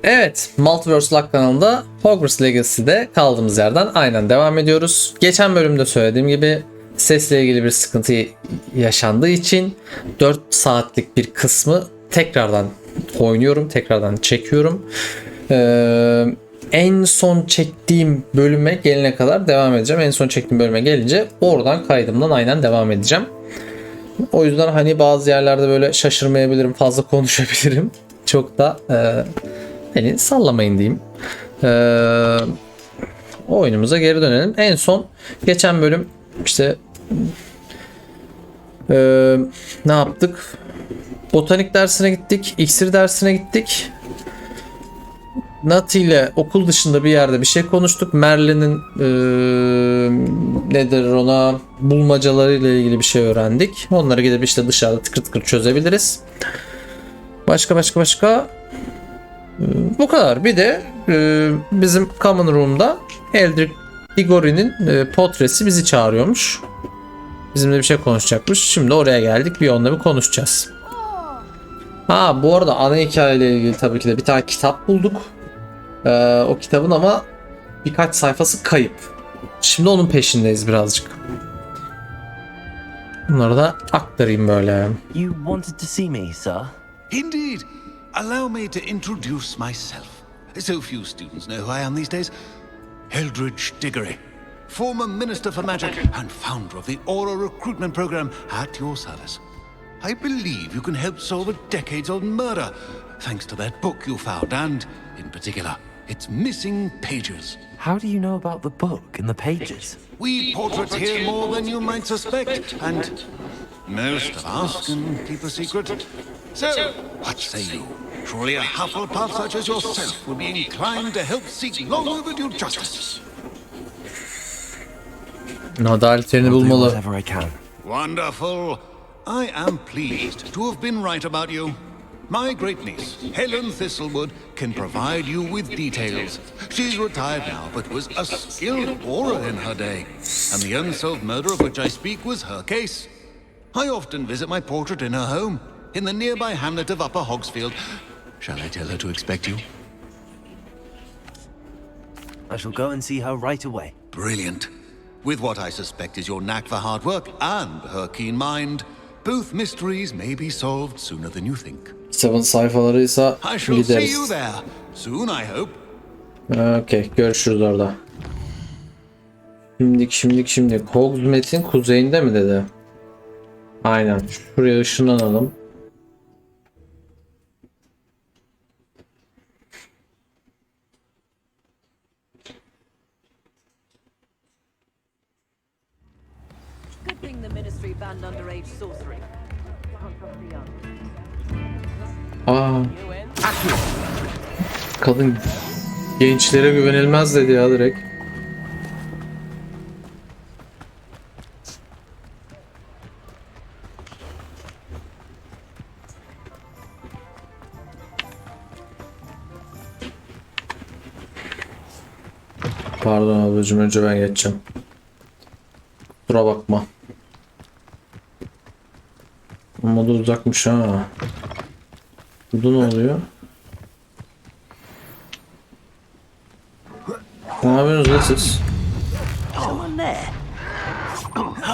Evet, Multiverse Luck kanalında Hogwarts Legacy'de kaldığımız yerden aynen devam ediyoruz. Geçen bölümde söylediğim gibi sesle ilgili bir sıkıntı yaşandığı için 4 saatlik bir kısmı tekrardan oynuyorum, tekrardan çekiyorum. En son çektiğim bölüme gelene kadar devam edeceğim. En son çektiğim bölüme gelince oradan kaydımdan aynen devam edeceğim. O yüzden hani bazı yerlerde böyle şaşırmayabilirim, fazla konuşabilirim. Çok da beni sallamayın diyeyim. Oyunumuza geri dönelim. En son geçen bölüm işte ne yaptık? Botanik dersine gittik. İksir dersine gittik. Nati ile okul dışında bir yerde bir şey konuştuk. Merlin'in nedir ona bulmacaları ile ilgili bir şey öğrendik. Onları gidip işte dışarıda tıkır tıkır çözebiliriz. Başka bu kadar. Bir de bizim Common Room'da Eldrick Diggory'nin portresi bizi çağırıyormuş. Bizimle bir şey konuşacakmış. Şimdi oraya geldik. Bir onunla bir konuşacağız. Ha, bu arada ana hikayeyle ilgili tabii ki de bir tane kitap bulduk. O kitabın ama birkaç sayfası kayıp. Şimdi onun peşindeyiz birazcık. Bunları da aktarayım böyle. You wanted to see me, sir? Indeed. Allow me to introduce myself. So few students know who I am these days. Eldridge Diggory, former Minister for Magic and founder of the Aura recruitment program at your service. I believe you can help solve a decades-old murder, thanks to that book you found and, in particular, its missing pages. How do you know about the book and the pages? We portrait here more than you might suspect, and most of us can keep a secret. So, what say you? Surely a Hufflepuff such as yourself would be inclined to help seek long overdue justice. Adaletlerini I'll do bulmalı. whatever I can. Wonderful. I am pleased to have been right about you. My great niece, Helen Thistlewood, can provide you with details. She's retired now, but was a skilled aura in her day. And the unsolved murder of which I speak was her case. I often visit my portrait in her home, in the nearby hamlet of Upper Hogsfield. Shall I tell her to expect you? I shall go and see her right away. Brilliant. With what I suspect is your knack for hard work and her keen mind, both mysteries may be solved sooner than you think. Kitabın sayfalarıysa I shall see you gideriz. there soon, I hope. Okey, görüşürüz orada. Şimdi Hogsmeade'in kuzeyinde mi dedi? Aynen. Şuraya ışınlanalım. Good thing the ministry banned underage sorcery. Can't trust the young. Kadın gençlere güvenilmez dedi ya direkt. Pardon ablacığım, önce ben geçeceğim. Kusura bakma. Ama da uzakmış ha. Burada ne oluyor? Ne yapıyorsunuz lan siz? Someone there?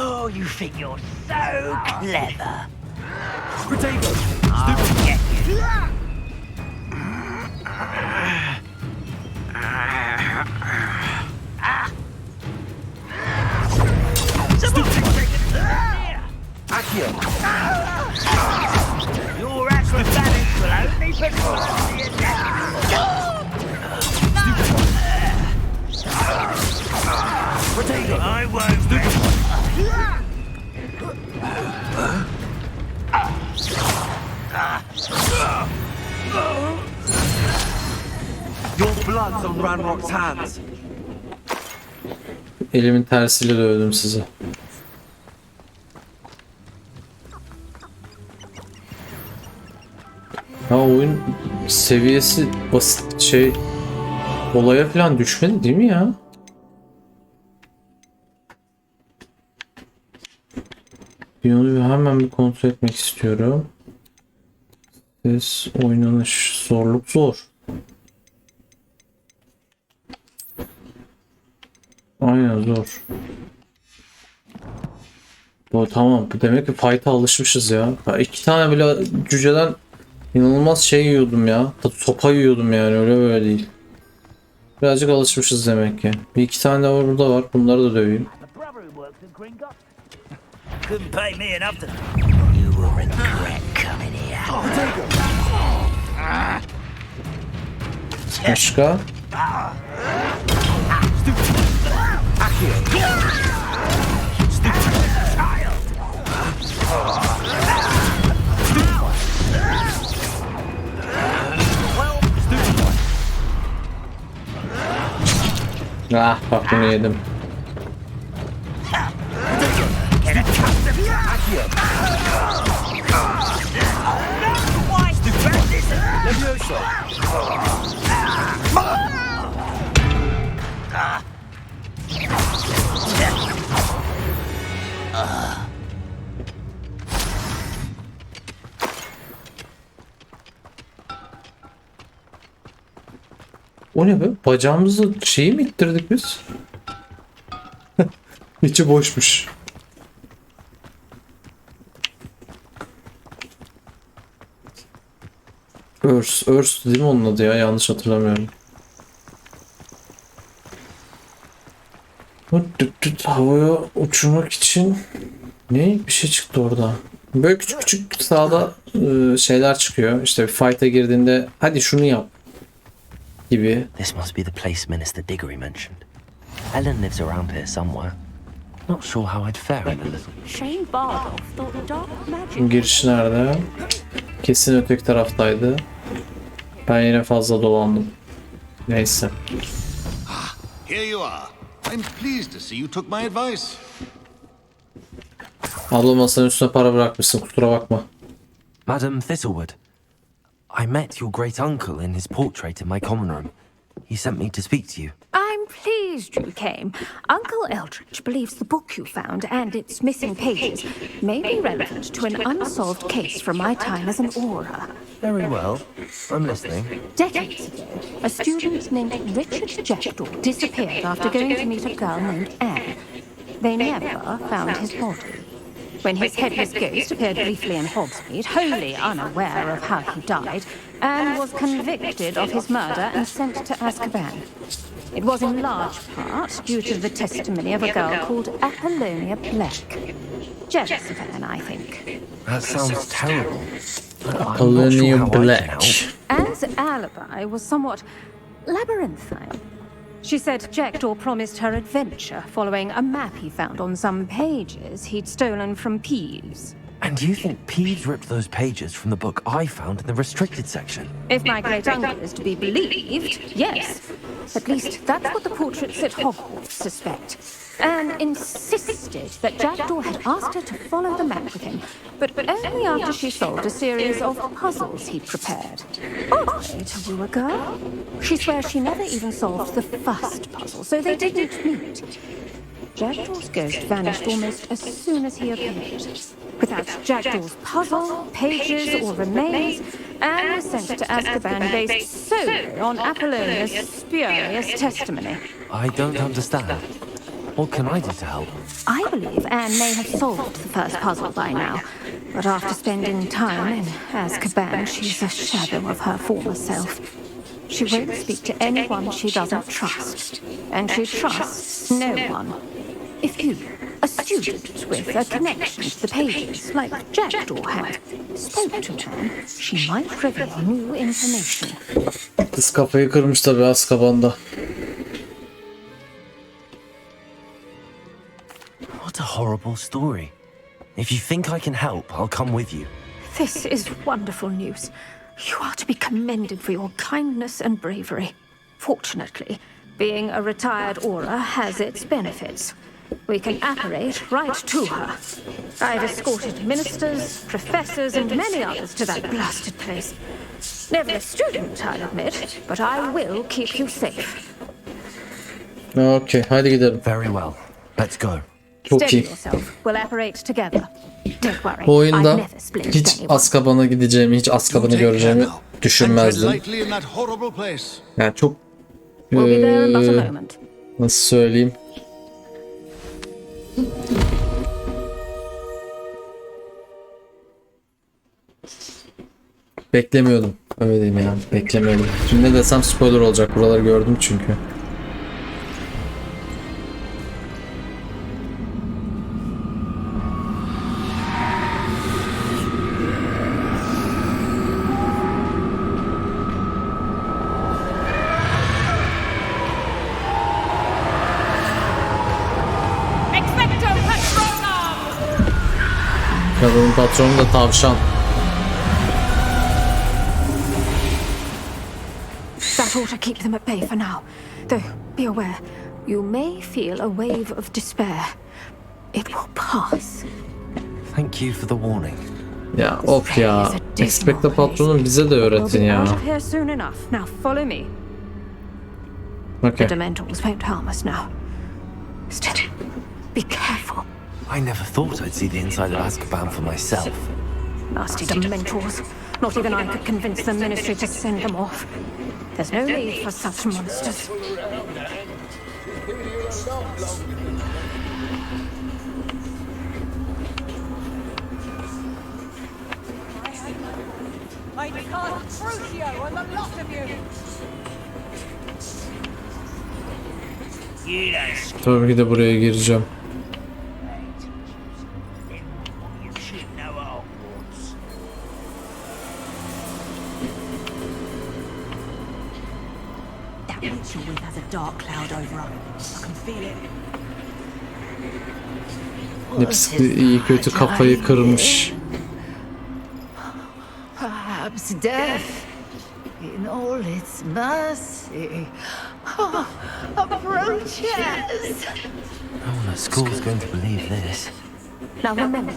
Oh, you think you're so clever. Potato! I'll get you. Accio! Your acrobatics will only progress the Potato! I won't. Your blood's on Ranrock's hands. Elimin tersiyle dövdüm sizi. Ha, oyun seviyesi basit şey, olaya falan düşmedi değil mi ya? Bir onu hemen bir kontrol etmek istiyorum. Ses, oynanış, zorluk zor. Aynen zor. Bu tamam. Demek ki fight'a alışmışız ya. İki tane bile cüceden inanılmaz şey yiyordum ya. Sopa yiyordum yani, öyle böyle değil. Birazcık alışmışız demek ki. Bir iki tane de burada var. Bunları da döveyim. The brother who works at Gringotts couldn't pay me enough to. You will regret coming here. Başka? Ah, bak bunu yedim. O ne be? Bacağımızı şeyi mi ittirdik biz? İçi boşmuş. Örs değil mi onun adı ya? Yanlış hatırlamıyorum. Havaya uçurmak için ne? Bir şey çıktı orada. Böyle küçük küçük sağda şeyler çıkıyor. İşte bir fight'a girdiğinde hadi şunu yap gibi. This must be the place Minister Diggory mentioned. Helen lives around here somewhere. Not sure how I'd fare in a little. Shane Bardolph thought dark magic. Giriş nerede? Kesin öteki taraftaydı. Ben yine fazla dolandım. Neyse. Here you are. I'm pleased to see you took my advice. Abla masanın üstüne para bırakmışsın, kusura bakma. Madam Thistlewood, I met your great uncle in his portrait in my common room. He sent me to speak to you. I'm pleased you came. Uncle Eldridge believes the book you found and its missing pages may be relevant to an unsolved case from my time as an aura. Very well. I'm listening. Decades ago, a student named Richard Jackdaw disappeared after going to meet a girl named Anne. They never found his body. When his headless ghost appeared briefly in Hogsmeade, wholly unaware of how he died, Anne was convicted of his murder and sent to Azkaban. It was in large part due to the testimony of a girl called Apollonia Black. Jealous of Anne, I think. That sounds terrible. I'm not sure Apollonia how I can Black. help. Anne's alibi was somewhat labyrinthine. She said Jackdaw promised her adventure following a map he found on some pages he'd stolen from Peeves. And you think Peeves ripped those pages from the book I found in the restricted section? If my great-uncle is to be believed, yes. At least that's what the portraits at Hogwarts suspect. Anne insisted that Jackdaw had asked her to follow the map with him, but only after she solved a series of puzzles he'd prepared. Oddly to woo a girl. She swears she never even solved the first puzzle, so they didn't meet. Jackdaw's ghost vanished almost as soon as he appeared. Without Jackdaw's puzzle, pages, or remains, Anne was sent to Azkaban based solely on Apollonia's spurious testimony. I don't understand. What can I do to help? I believe Anne may have solved the first puzzle by now, but after spending time in Azkaban, she's a shadow of her former self. She won't speak to anyone she doesn't trust, and she trusts no one. If you, a student with a connection to the pages, like Jackdaw had, spoke to Anne, she might reveal new information. Kız kafayı kırmış tabii Azkaban'da. What a horrible story. If you think I can help, I'll come with you. This is wonderful news. You are to be commended for your kindness and bravery. Fortunately, being a retired aura has its benefits. We can apparate right to her. I've escorted ministers, professors, and many others to that blasted place. Never a student, I'll admit, but I will keep you safe. Okey, hadi gidelim. Very well. Let's go. Çok Steady iyi. yourself. We'll apparate together. Don't worry. Bu I've oyunda never split hiç anyone. Azkaban'a gideceğimi, hiç Azkaban'ı göreceğimi And tread düşünmezdim. lightly in that horrible place. Yani çok We'll be there in but a eee, moment. nasıl söyleyeyim? Beklemiyordum. Öyle diyeyim yani. Beklemiyordum. Şimdi ne desem spoiler olacak. Buraları gördüm çünkü. Kadının patronu da tavşan. That ought to keep them at bay for now. Though, be aware, you may feel a wave of despair. It will pass. Thank you for the warning. Ya of ya. Expecto Patron'u bize de öğretin ya. We'll be out of here soon enough. Now follow me. Okay. The Dementors won't harm us now. Still, be careful. I never thought I'd see the inside of Azkaban for myself. Nasty Dementors. Not even I could convince the Ministry to send them off. There's no need for such monsters. I can't Crucio and the lot of you! You don't Tabii ki de buraya gireceğim. you should know Hogwarts. That ritual wind has a dark cloud over her. I can feel it. Hepsi iyi kötü kafayı kırmış. Perhaps death, in all its mercy, approaches. No one at school's going to believe this. Now remember,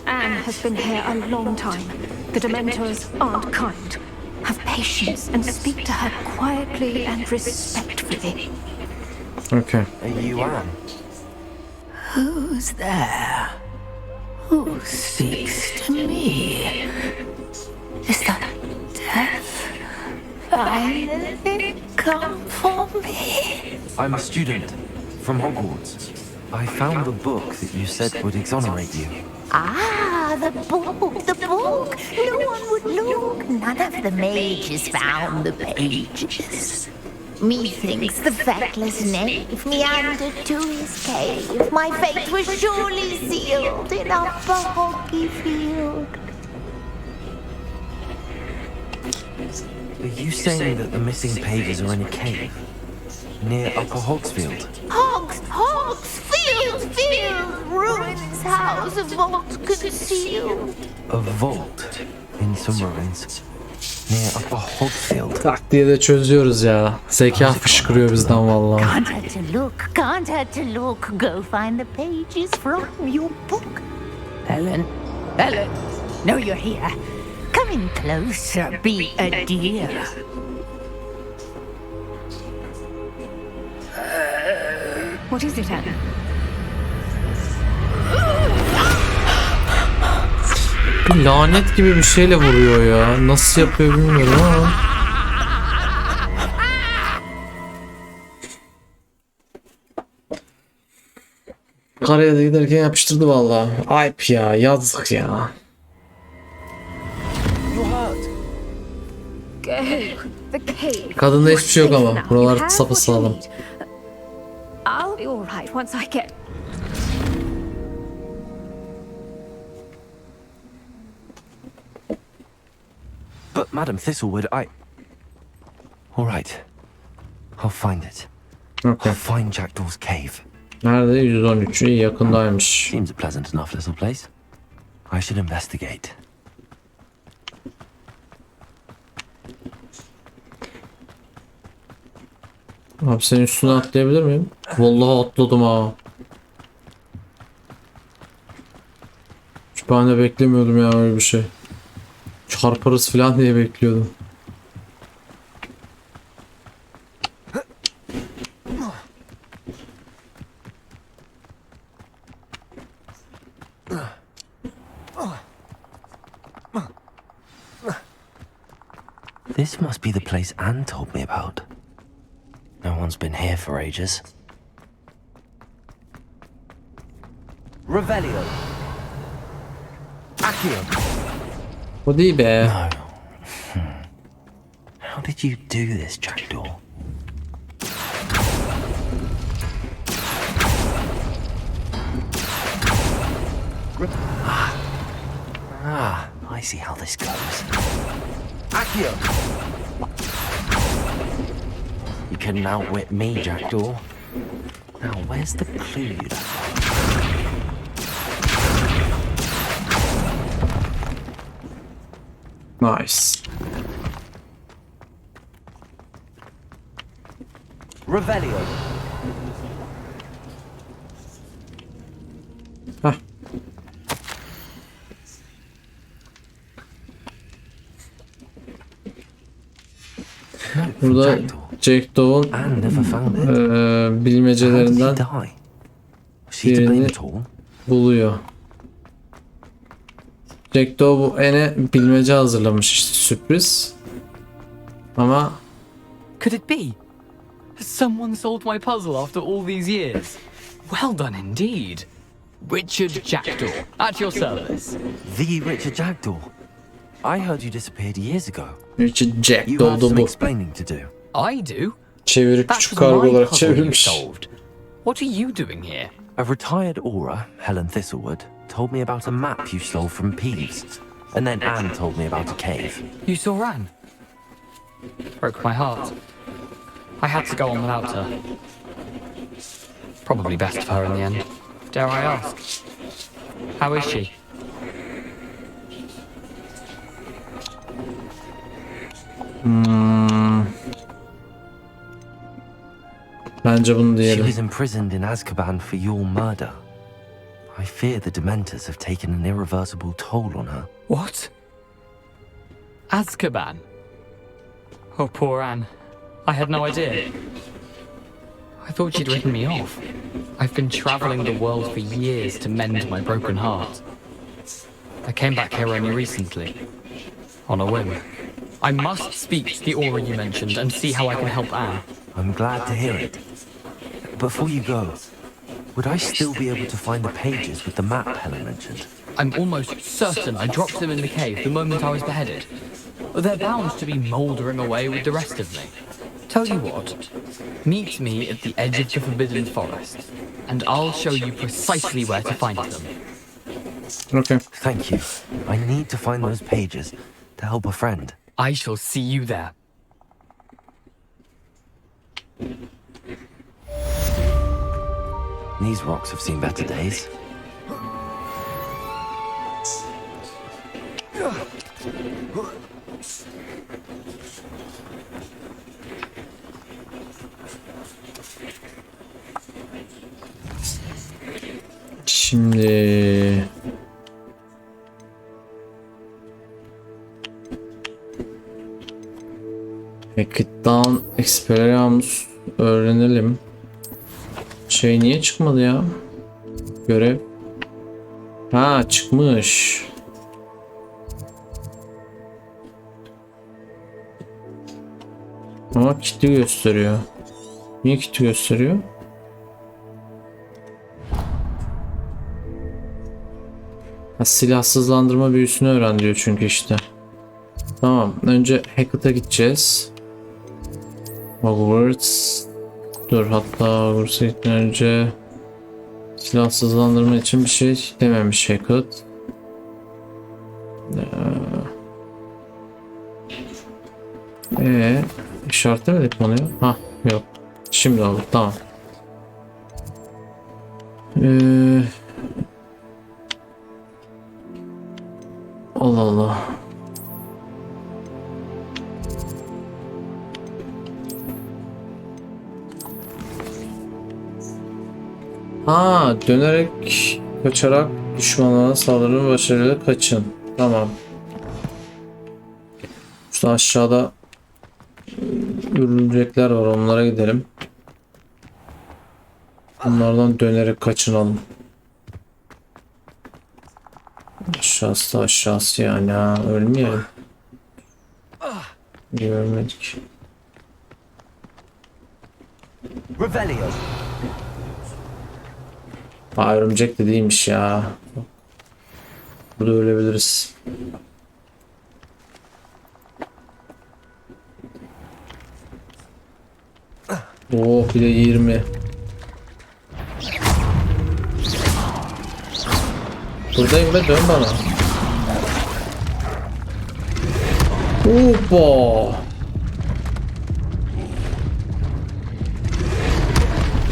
Anne has been here a long time. The Dementors aren't kind. Have patience and speak to her quietly and respectfully. Okay. Are you Anne? Who's there? Who speaks to me? Is that death finally come for me? I'm a student from Hogwarts. I found the book that you said would exonerate you. Ah, the book, the book. No one would look. None of the mages found the pages. Methinks the feckless knave meandered to his cave. My fate was surely sealed in Upper Hogsfield. Are you saying that the missing pages are in a cave near Upper Hogsfield? Hogsfield, ruins house, a vault concealed. A vault in some ruins near Upper Hogsfield. Tak diye de çözüyoruz ya. Zeka fışkırıyor bizden vallahi. Can't hurt to look, can't hurt to look. Go find the pages from your book. Helen, no, you're here. Come in closer, be a dear. What is it, Anne? Bir lanet gibi bir şeyle vuruyor ya. Nasıl yapıyor bilmiyorum ama. Karaya da giderken yapıştırdı vallahi. Ayıp ya, yazık ya. The cave. Kadında hiçbir şey yok ama. Now, you Buralar have sapasağlam. what you need. I'll be all right once I get. But Madam Thistlewood, All right. I'll find it. Okay. I'll find Jackdaw's cave. Nerede? 113. İyi, yakındaymış. Seems a pleasant enough little place. I should investigate. Abi senin üstüne atlayabilir miyim? Vallahi atladım ha. Ben de beklemiyordum ya öyle bir şey. Çarparız falan diye bekliyordum. This must be the place Anne told me about. No one's been here for ages. Revelio. Accio. O değil be. No. How did you do this, Jackdaw? I see how this goes. Accio. You couldn't outwit me, Jackdaw. Now, where's the clue you left? Nice. Revelio. Hah. Burada Jackdaw'un Anne never found it. bilmecelerinden How did he die? Was she to blame birini at all? buluyor. Jackdaw bu ene bilmece hazırlamış işte, sürpriz. Ama Could it be? Has someone solved my puzzle after all these years? Well done indeed. Richard Jackdaw, at your service. The Richard Jackdaw. I heard you disappeared years ago. Richard You have Jackdaw'da some bu. explaining to do. I do. Çevirip That küçük was kargo my olarak puzzle you çevirmiş. solved. What are you doing here? A retired aura, Helen Thistlewood, told me about a map you stole from Peeves. And then Anne told me about a cave. You saw Anne. Broke my heart. I had to go on without her. Probably best for her in the end. Dare I ask? How is she? Bence bunu She diyelim. was imprisoned in Azkaban for your murder. I fear the Dementors have taken an irreversible toll on her. What? Azkaban? Oh, poor Anne. I had no idea. I thought she'd written me off. I've been traveling the world for years to mend my broken heart. I came back here only recently. On a whim. I must speak to the aura you mentioned and see how I can help Anne. I'm glad to hear it. Before you go, would I still be able to find the pages with the map Helen mentioned? I'm almost certain I dropped them in the cave the moment I was beheaded. They're bound to be mouldering away with the rest of me. Tell you what, meet me at the edge of the Forbidden Forest, and I'll show you precisely where to find them. Okay. Thank you. I need to find those pages to help a friend. I shall see you there. These rocks have seen better days. Şimdi Hacket'tan Experience öğrenelim. Şey niye çıkmadı ya? Görev. Ha, çıkmış. Ama kitli gösteriyor. Niye kitli gösteriyor? Ha, silahsızlandırma büyüsünü öğren diyor çünkü işte. Tamam, önce Hackett'a gideceğiz. Hogwarts. Dur, hatta Hogwarts'a gitmeden önce silahsızlandırma için bir şey dememiş Hackett. İşaretlemedik mi onu ya? Ha, yok. Şimdi oldu, tamam. Allah Allah. Ha, dönerek kaçarak düşmanlara saldırın, başarıyla kaçın. Tamam. İşte aşağıda örümcekler var, onlara gidelim. Bunlardan dönerek kaçınalım. Aşağısı da aşağısı yani, ha, ölmeyelim. Görmedik. Revelio. Aa, örümcek de değilmiş ya. Burada ölebiliriz. Oh, bir de 20. Buradayım be, dön bana. Hoppa.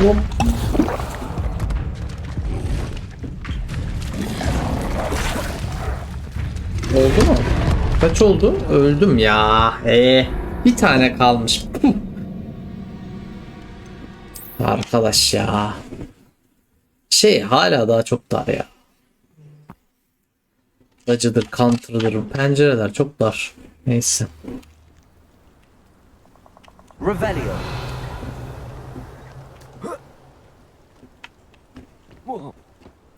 Hop. Oldu mu? Kaç oldu? Öldüm ya. Bir tane kalmış. Arkadaş ya. Hala daha çok dar ya. Acıdır, counter'dır. Pencereler çok dar. Neyse. Revelio.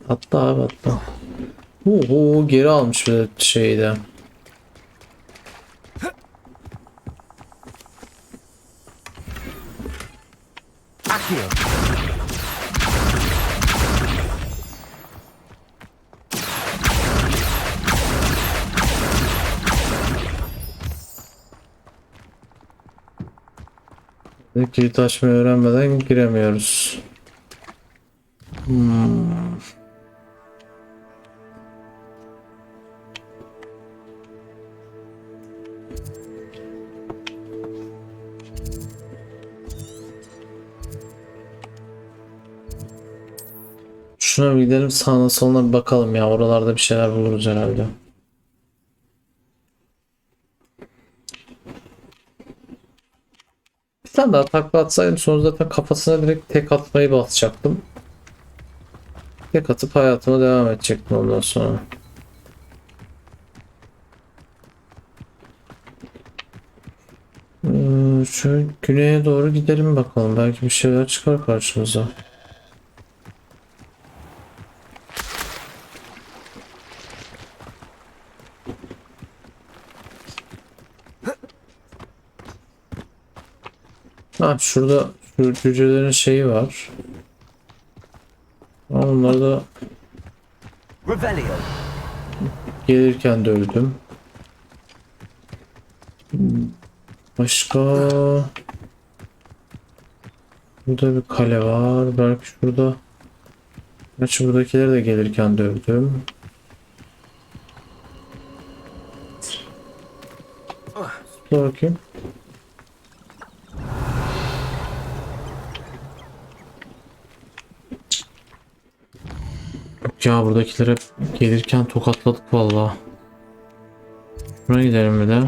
Hatta abi hatta. Geri almış bir şeyde. Accio. Kilit açmayı öğrenmeden giremiyoruz. Şuna bir gidelim, sağına soluna bir bakalım ya. Oralarda bir şeyler buluruz herhalde. Bir tane daha takla atsaydım sonra zaten kafasına direkt tek atmayı basacaktım. Tek atıp hayatıma devam edecektim ondan sonra. Şöyle güneye doğru gidelim bakalım. Belki bir şeyler çıkar karşımıza. Şurada sürükleyicilerin şeyi var. Onları da Revelio. gelirken de öldüm. Başka burada bir kale var. Belki şurada. Gerçi buradakileri de gelirken de öldüm. Dur bakayım. Ya buradakiler hep gelirken tokatladık vallahi. Buraya gidelim bir de.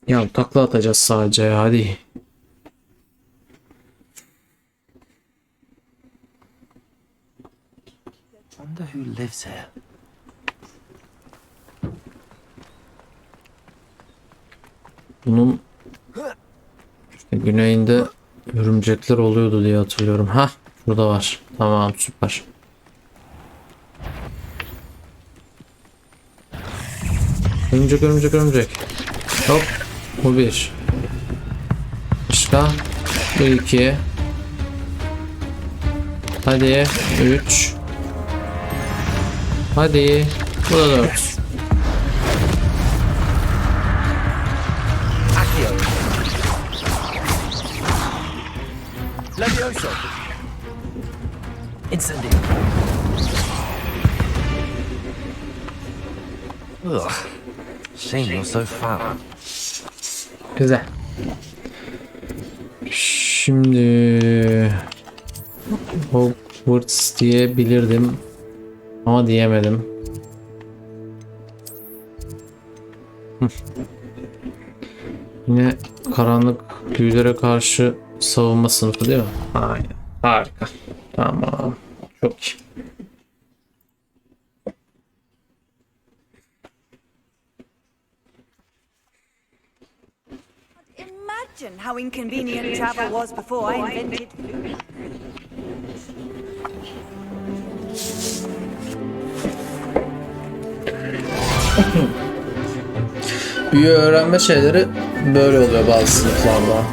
Ya takla atacağız sadece, hadi. Wonder who lives here. Bunun işte güneyinde örümcekler oluyordu diye hatırlıyorum. Burada var. Tamam, süper. Örümcek. Hop. Bu bir. Başka. Bu iki. Hadi. 3. Hadi. Bu da 4. Accio. Levioso. Incendio. Ugh. Shame you're so fat. Güzel. Şimdi Hogwarts diyebilirdim ama diyemedim. Yine karanlık büyülere karşı savunma sınıfı değil mi? Aynen. Harika. Tamam. Çok iyi. Imagine how inconvenient travel was before I invented food. Büyü öğrenme şeyleri böyle oluyor bazı sınıflarda.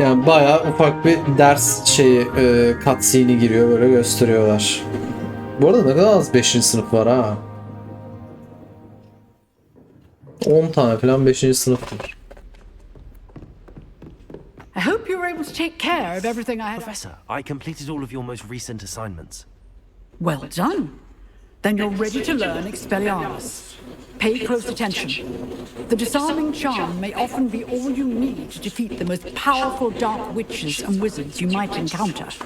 Yani bayağı ufak bir ders şeyi cutscene'i giriyor, böyle gösteriyorlar. Bu arada ne kadar az 5. sınıf var ha. 10 tane falan 5. sınıf var. I hope you were able to take care of everything I had. Professor, I completed all of your most recent assignments. Well done. Then you're ready to learn Expelliarmus. Pay close attention. The disarming charm may often be all you need to defeat the most powerful dark witches and wizards you might encounter.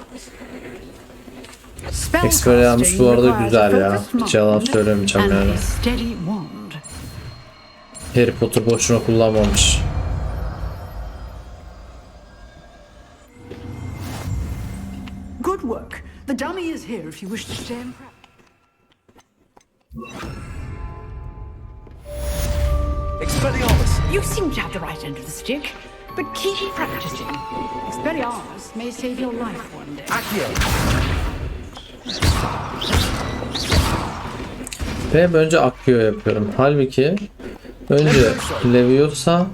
Expelliarmus bu arada güzel ya. Hiç yalan söylemeyeceğim yani. Harry Potter boşuna kullanmamış. Good work. The dummy is here if you wish to stay and practice. Expelliarmus! You seem to have the right end of the stick, but keep practicing. Expelliarmus may save your life one day. Accio! Ve önce akıyor yapıyorum. Halbuki önce Leviosa,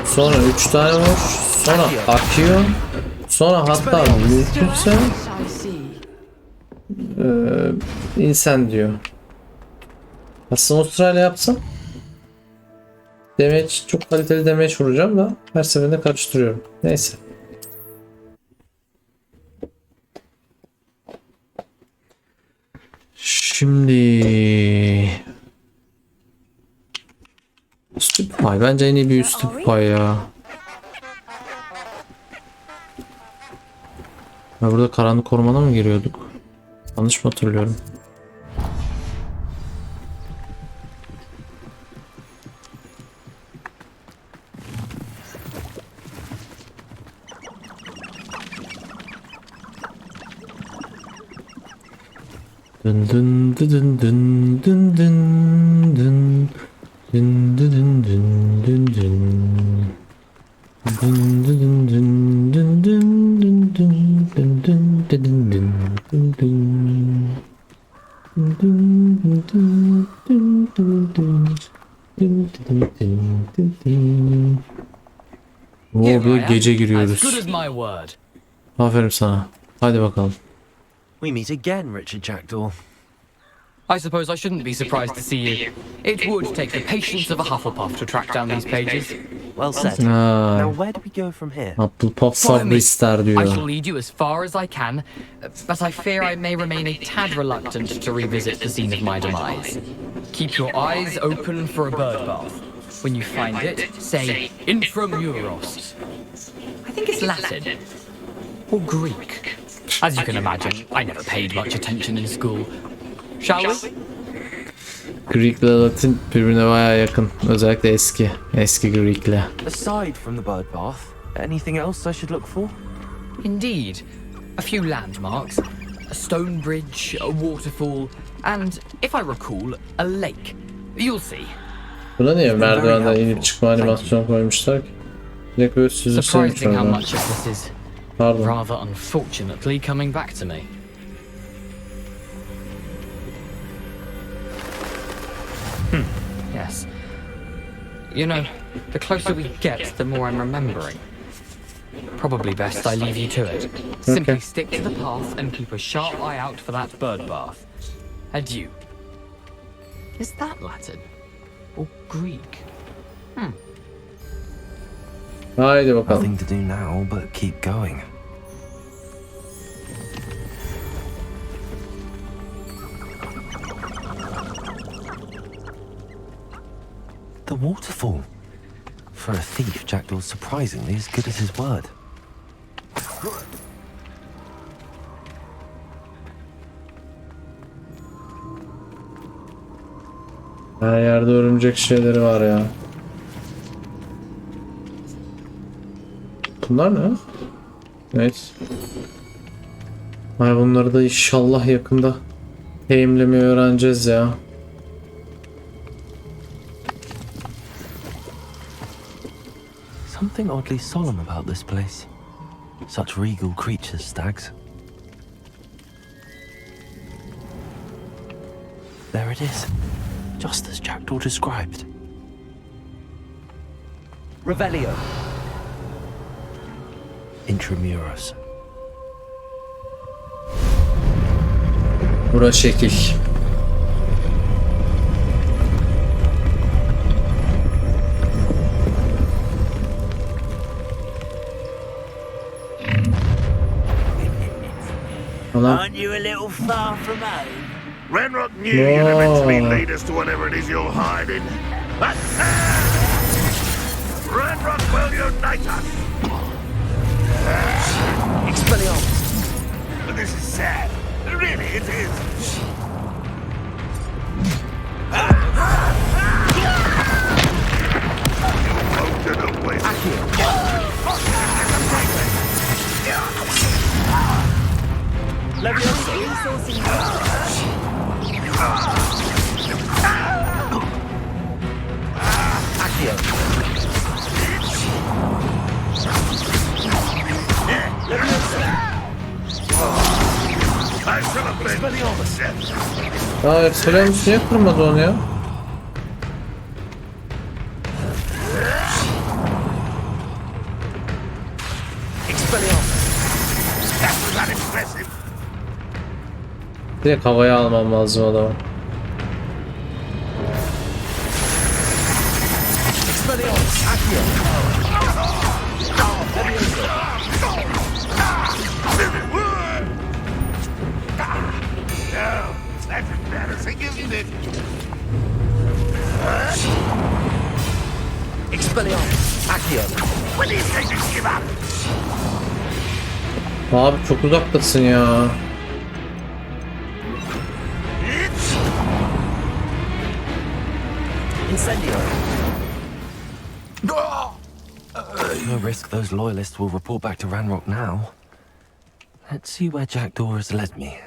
sonra 3 tane vur, sonra akıyor, sonra hatta mümkünse incendio. Aslında Avustralya yapsam damage, çok kaliteli damage vuracağım da her seferinde karıştırıyorum. Neyse. Şimdi Stupefy bence en iyi bir Stupefy ya. Ya burada karanlık korumana mı giriyorduk? Yanlış mı hatırlıyorum? Dın dın dın dın dın dın dın dın dın dın dın dın dın. Bir gece giriyoruz. Aferin sana. Hadi bakalım. We meet again, Richard Jackdaw. I suppose I shouldn't be surprised to see you. It would take the patience of a Hufflepuff to track down these pages. Well said. Now, where do we go from here? Hufflepuff Fabrister I diyor. shall lead you as far as I can, but I fear I may remain a tad reluctant to revisit the scene of my demise. Keep your eyes open for a bird bath. When you find it, say Intramuros. I think it's Latin or Greek. As you can imagine, I never paid much attention in school. Shall we? Greek ile Latin birbirine bayağı yakın. Özellikle eski Greek ile. Aside from the bird bath, anything else I should look for? Indeed. A few landmarks, a stone bridge, a waterfall, and, if I recall, a lake. You'll see. Buna niye merdivenden inip çıkma animasyon koymuşlar ki? Direkt böyle süzülseymiş Surprising how orada. much of this is Pardon. rather unfortunately coming back to me. Yes. You know, the closer we get, the more I'm remembering. Probably best I leave you to it. Simply stick to the path and keep a sharp eye out for that bird bath. Adieu. Is that Latin? Or Greek? Haydi bakalım. Nothing to do now but keep going. The waterfall. For a thief, Jackdaw's surprisingly as good as his word. Her yerde örümcek şeyleri var ya. Bunlar ne? Neyse. Ay bunları da inşallah yakında teyimlemeyi öğreneceğiz ya. Something oddly solemn about this place. Such regal creatures, stags. There it is, just as Jackdaw described. Revelio. intramuros. Bura şekil. Anam. Aren't you a little far from home? Ranrock knew you'd eventually lead us to whatever it is you're hiding. Ranrock will unite us! Expelliarmus. This is sad. Really, it is. Leviosa. Accio. Expelliarmus. Aa, Selim niye kırmadı onu ya? Direkt havaya almam lazım adamı. That's embarrassing, isn't it? Expelliarmus. Accio. When these things give up. Abi çok uzaktasın ya. Incendio. No risk those loyalists will report back to Ranrock now. Let's see where Jackdaw has led me.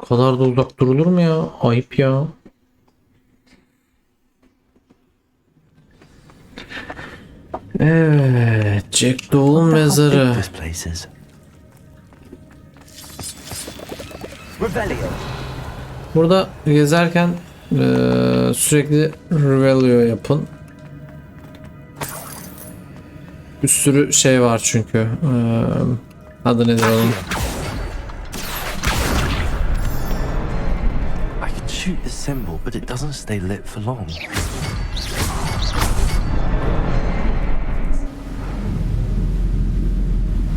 Bu kadar da uzak durulur mu ya? Ayıp ya. Evet, Jackdaw'un mezarı. This place is. Revelio. Burada gezerken sürekli revelio yapın. Bir sürü şey var çünkü. Adı nedir onun? I can shoot this symbol, but it doesn't stay lit for long.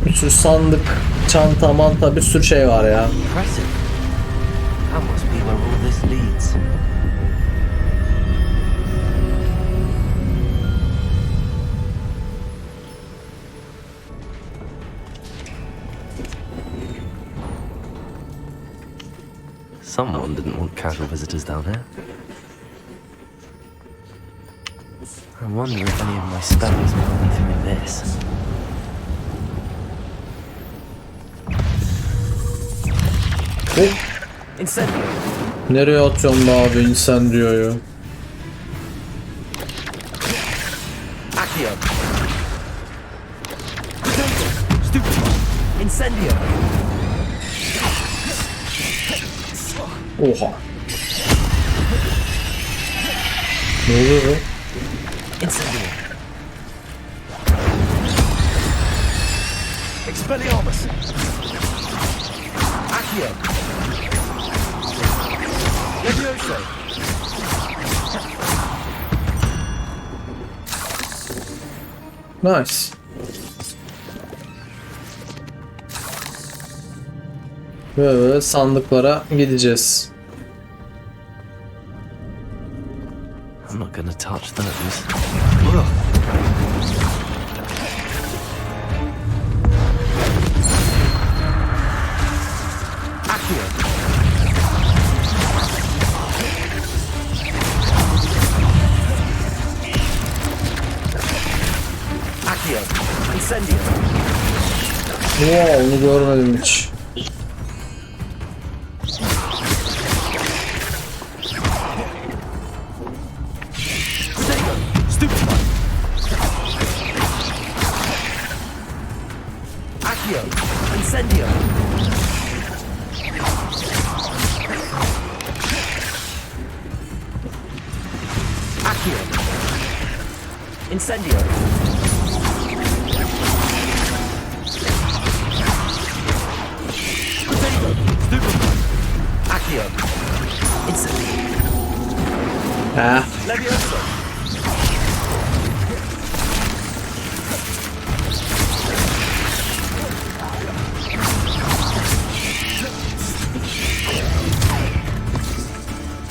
Bir sürü sandık, çanta, manta, bir sürü şey var ya. Impressive. That must be where all this leads. Someone didn't want casual visitors down here. I wonder if any of my spells will help me through this. Incendio. Nereye atıyorsun be abi Incendia'yı? Accio. Stupid. Incendio. Oha. Ne oluyor be? Incendio. Expelliarmus. Accio. Leviosa. Nice. Böyle sandıklara gideceğiz. I'm not gonna touch those. Accio. Accio. Incendio. Wow, onu görmedim hiç. Stupid. Accio. Incendio. Accio. Incendio. Accio. Incendio. Ha. Levioso.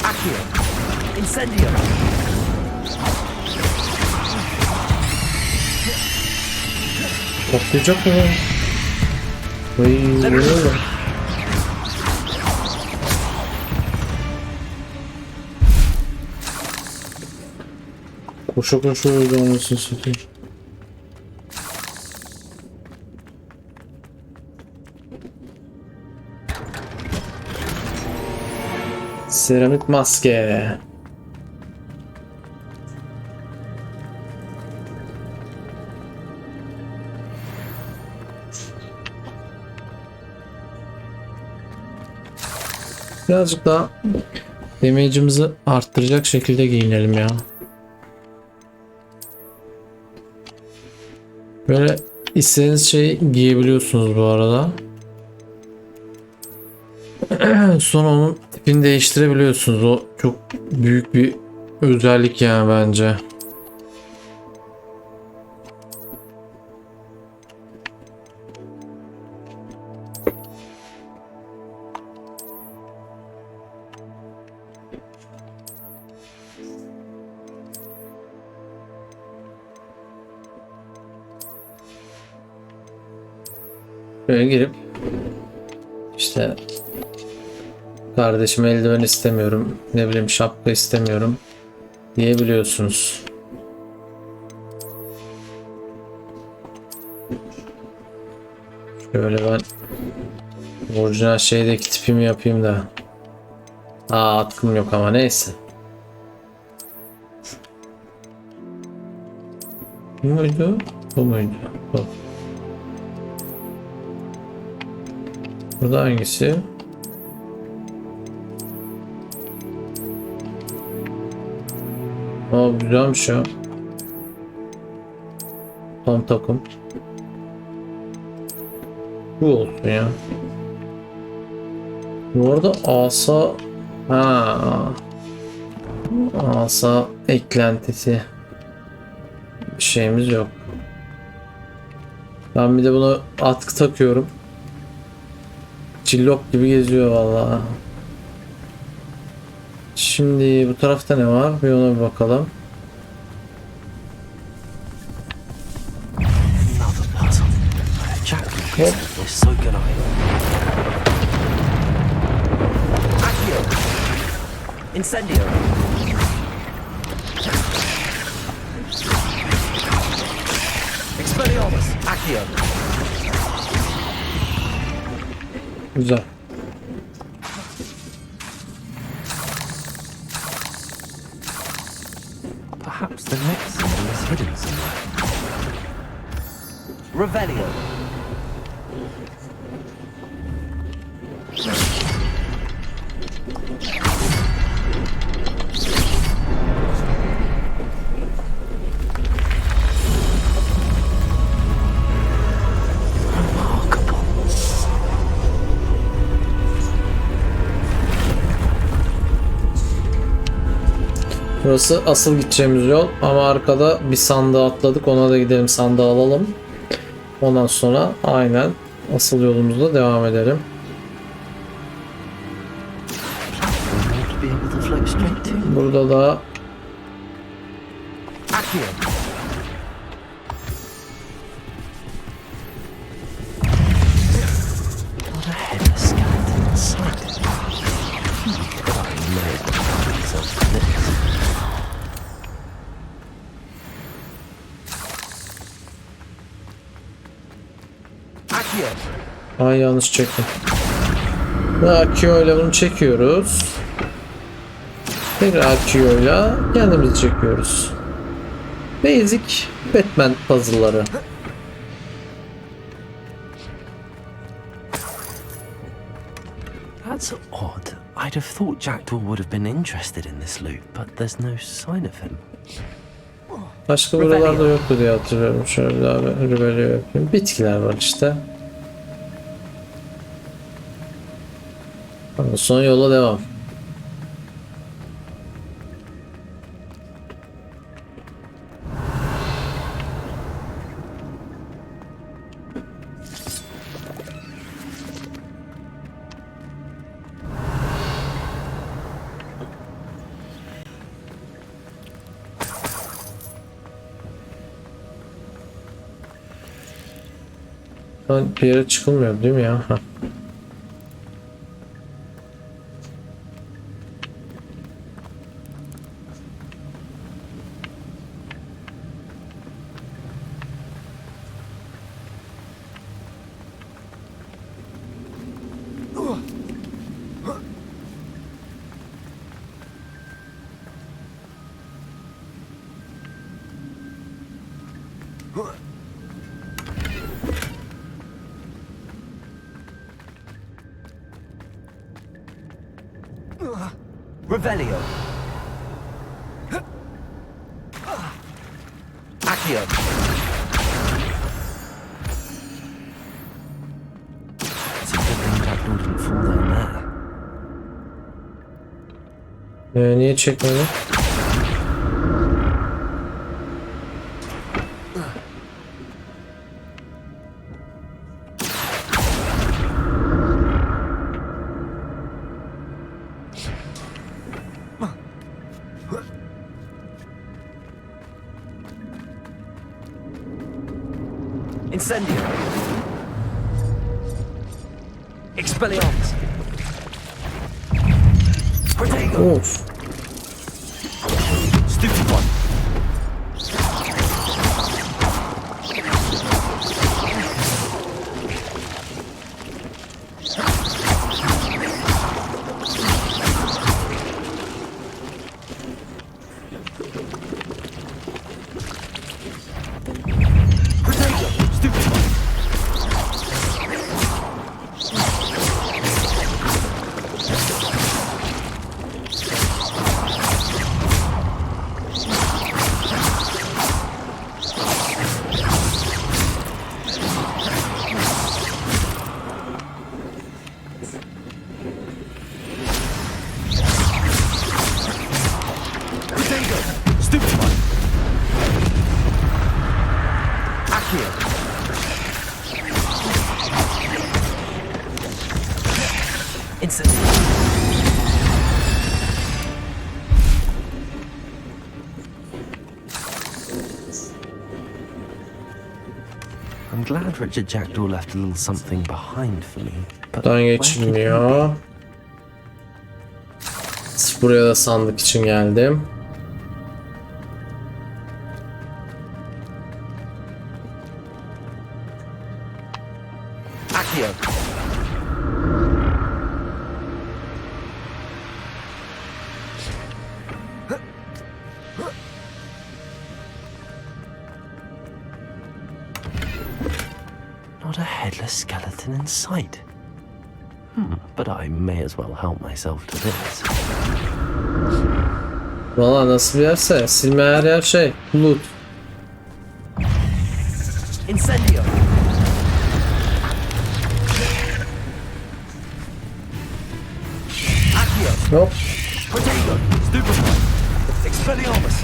Accio. Incendio. Patlayacak mı? Vay, ne oldu? Koşa koşa öldü anasını satayım. Seramik maske. Birazcık daha damage'imizi arttıracak şekilde giyinelim ya. Böyle istediğiniz şeyi giyebiliyorsunuz bu arada. Sonra onun tipini değiştirebiliyorsunuz. O çok büyük bir özellik yani bence. Böyle girip işte kardeşim eldiven istemiyorum, ne bileyim şapka istemiyorum diyebiliyorsunuz. Şöyle ben orijinal şeydeki tipimi yapayım da. Atkım yok ama neyse. Bu muydu? Bu muydu? Bu. Burada hangisi? Aa, güzelmiş ya. Tam takım. Bu olsun ya. Bu arada asa, asa eklentisi bir şeyimiz yok. Ben bir de bunu atkı takıyorum. Cillop gibi geziyor vallahi. Şimdi bu tarafta ne var? Bir ona bir bakalım. Hop. Incendio. Expelliarmus. Accio. Güzel. Perhaps the next symbol is hidden somewhere. Revelio. Burası asıl gideceğimiz yol ama arkada bir sandığa atladık, ona da gidelim, sandığı alalım. Ondan sonra aynen asıl yolumuzda devam edelim. Burada da ay yanlış çektim. Akio ile bunu çekiyoruz. Tekrar Akio ile kendimizi çekiyoruz. Basic Batman puzzle'ları. That's odd. I'd have thought Jackdaw would have been interested in this loot, but there's no sign of him. Başka buralarda yoktu diye hatırlıyorum. Şöyle daha bir rübeliyor yapayım. Bitkiler var işte. Son yola devam. Bir yere çıkılmıyor değil mi ya? Ha. Revelio. Accio. It's a good thing Jackdaw didn't fall down there. Niye çekmedi? Incendio. Expelliarmus. Protego. Of. Stupid one. I'm glad Richard Jackdaw left a little something behind for me. But Buradan geçilmiyor. Buraya da sandık için geldim. Accio. not a headless skeleton in sight. But I may as well help myself to this. Valla nasıl bir yerse silme her yer şey. Loot. Incendio. Accio. Hop. Protego. Stupefy. Expelliarmus.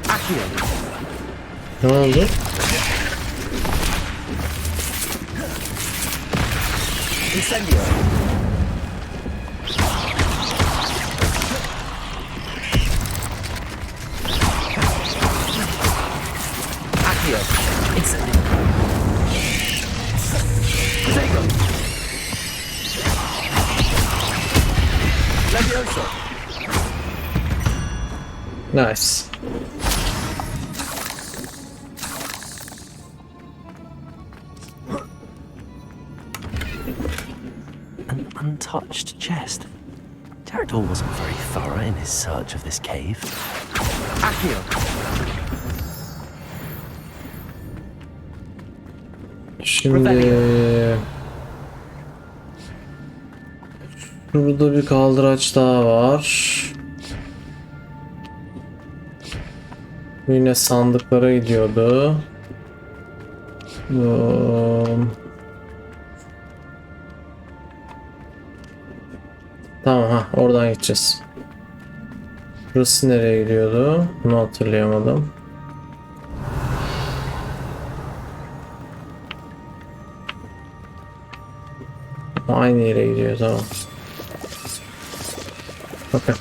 Accio. Ne oldu? Incendio. Accio. Incendio. Protego. Levioso. Nice. An untouched chest. Jackdaw wasn't very thorough in his search of this cave. Accio. Şimdi şurada bir kaldıraç daha var. Yine sandıklara gidiyordu. Tamam, ha oradan gideceğiz. Burası nereye gidiyordu? Bunu hatırlayamadım. Aynı yere gidiyor, tamam. Bakın.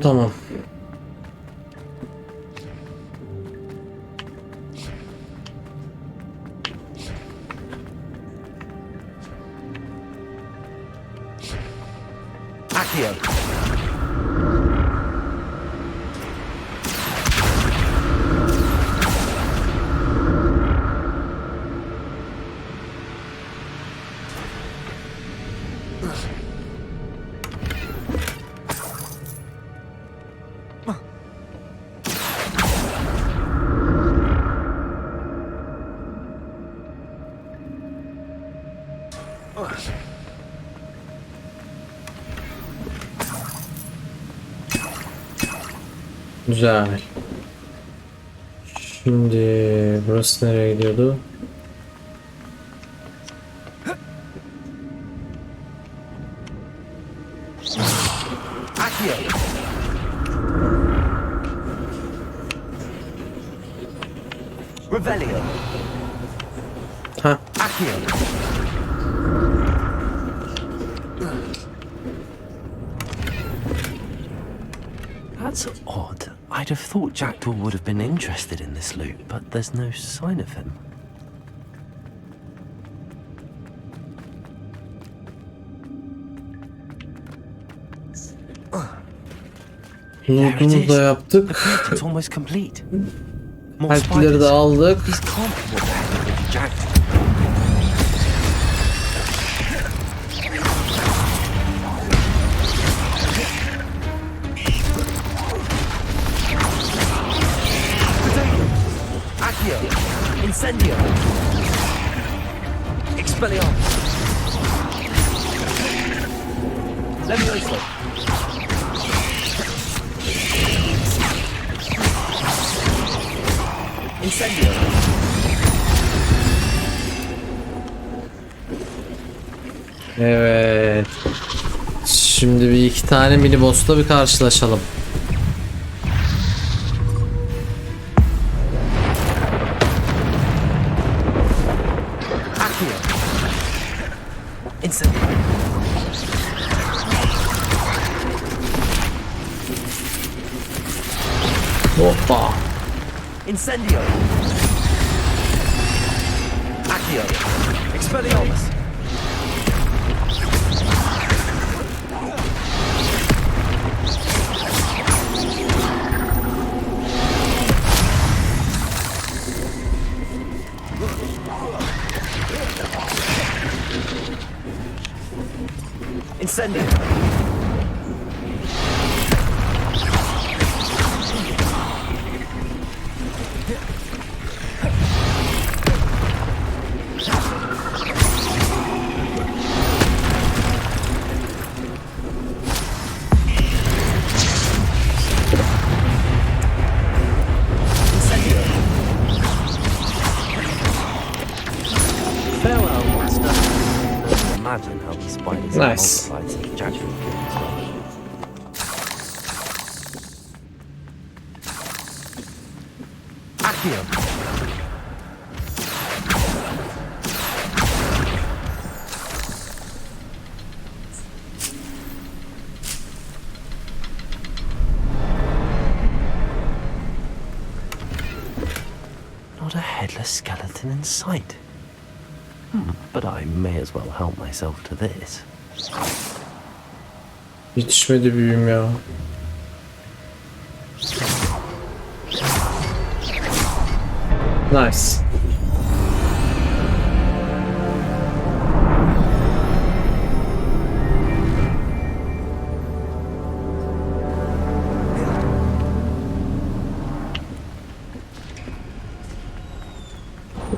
Tamam. Accio. Güzel. Şimdi burası nereye gidiyordu? Accio. Revelio. Ha. Accio. That's odd. I'd have thought Jackdaw would have been interested in this loot, but there's no sign of him. Loot'umuzu da yaptık. It's almost complete. More Kalpleri de aldık. These can't be what happened with Jackdaw. Accio. Incendio. Expelliarmus. Levioso. Incendio. Evet. Şimdi bir iki tane mini boss'la bir karşılaşalım. Accio. Incendio. Hoppa. Incendio. Accio. Expelliarmus. Incendio. Farewell, master. Imagine how the spiders are Nice. multiplied since Jackdaw came as well. Accio. Not a headless skeleton in sight. But I may as well help myself to this. Yetişmedi büyüğüm ya. Nice.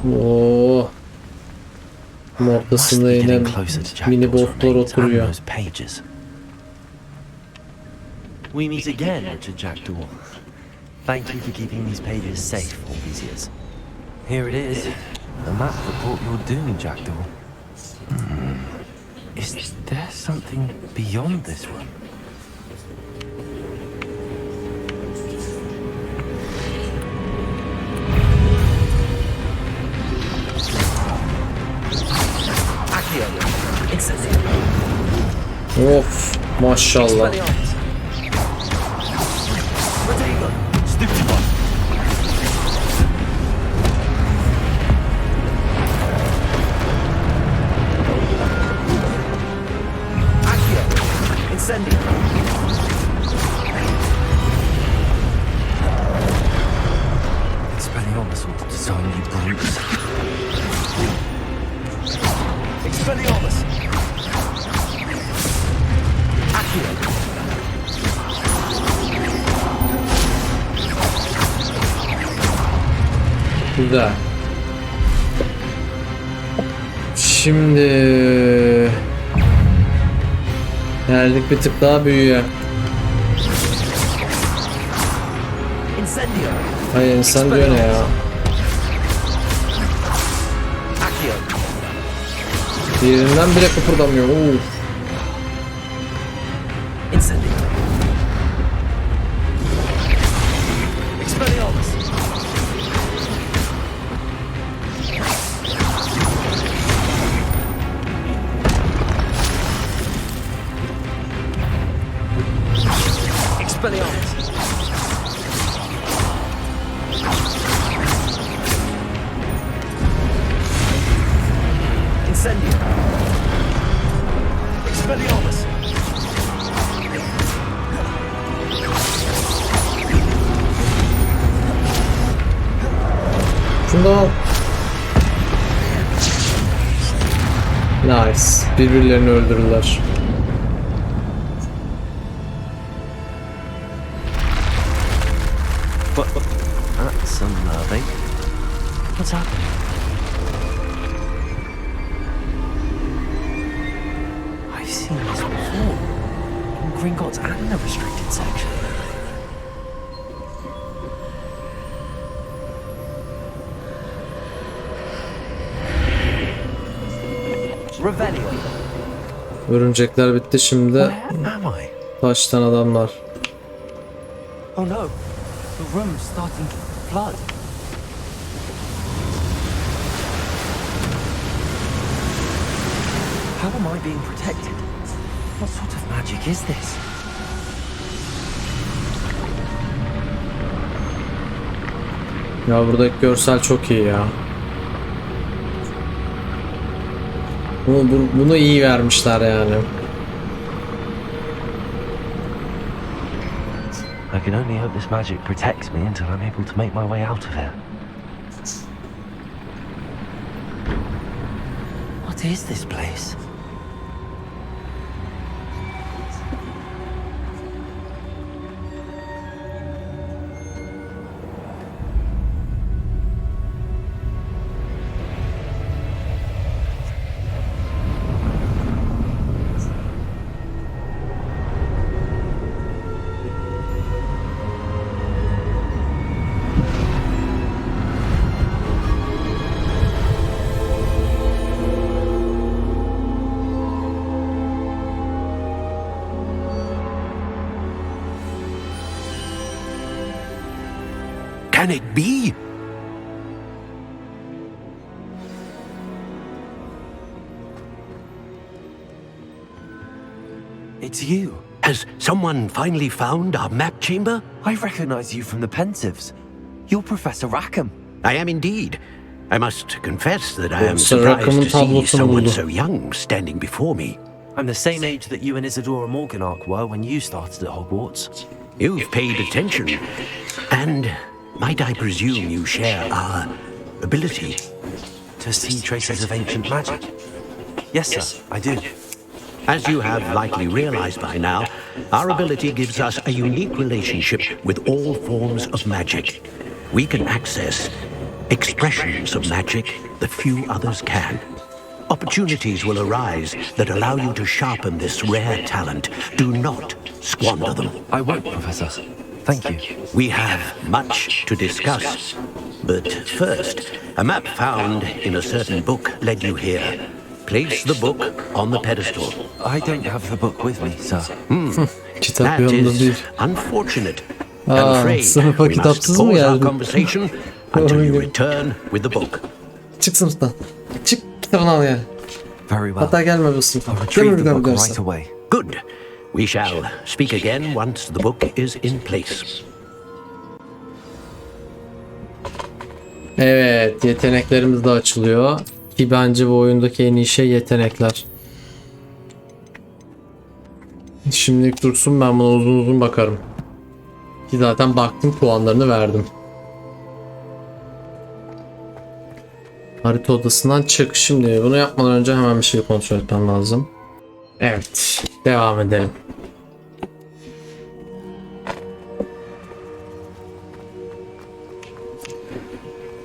Oo. Ortasında Must be yine getting closer to mini Jackdaw's bosslar remains and oturuyor. those pages. We meet again, Richard Jackdaw. Thank you for keeping these pages safe all these years. Here it is, the map that brought your doom, Jackdaw. Is there something beyond this one? Of, maşallah. Expelliarmus will disarm you brutes. Expelliarmus. Güzel. Şimdi geldik bir tık daha büyüye. Hayır, insan diyor ne ya? Yerinden bile kıpırdamıyor. Şunda nice. Birbirlerini öldürürler. That's some nerving. What's happening? I've seen this before. In Gringotts and the restricted section. Örümcekler bitti, şimdi taştan adamlar. Oh no, the room's starting to flood. How am I being protected? What sort of magic is this? Ya buradaki görsel çok iyi ya. Bunu iyi vermişler yani. I can only hope this magic protects me until I'm able to make my way out of here. What is this place? Can it be? It's you. Has someone finally found our map chamber? I recognize you from the Pensieves. You're Professor Rackham. I am indeed. I must confess that I am Sir surprised Rackham'ın to see tablosunu someone buldu. so young standing before me. I'm the same age that you and Isadora Morganach were when you started at Hogwarts. You've paid attention, and might I presume you share our ability? To see traces of ancient magic? Yes, sir, I do. As you have likely realized by now, our ability gives us a unique relationship with all forms of magic. We can access expressions of magic that few others can. Opportunities will arise that allow you to sharpen this rare talent. Do not squander them. I won't, Professor. Thank you. We have much to discuss. But first, a map found in a certain book led you here. Place the book on the pedestal. I don't have the book with me, sir. Kitap That yanında is değil. unfortunate. I'm Aa, afraid sınıfa we must kitapsız mı pause our geldin? conversation until you return with the book. Çık sınıftan. Çık kitabını al yani. Very well. Hatta gelme bu sınıfa. I'll Gelme retrieve the buradan book derse. right away. Good. We shall speak again once the book is in place. Evet, yeteneklerimiz de açılıyor. Ki bence bu oyundaki en iyi şey yetenekler. Şimdilik dursun, ben buna uzun uzun bakarım. Ki zaten baktım, puanlarını verdim. Harita odasından çık. Şimdi bunu yapmadan önce hemen bir şey kontrol etmem lazım. Evet, devam edelim.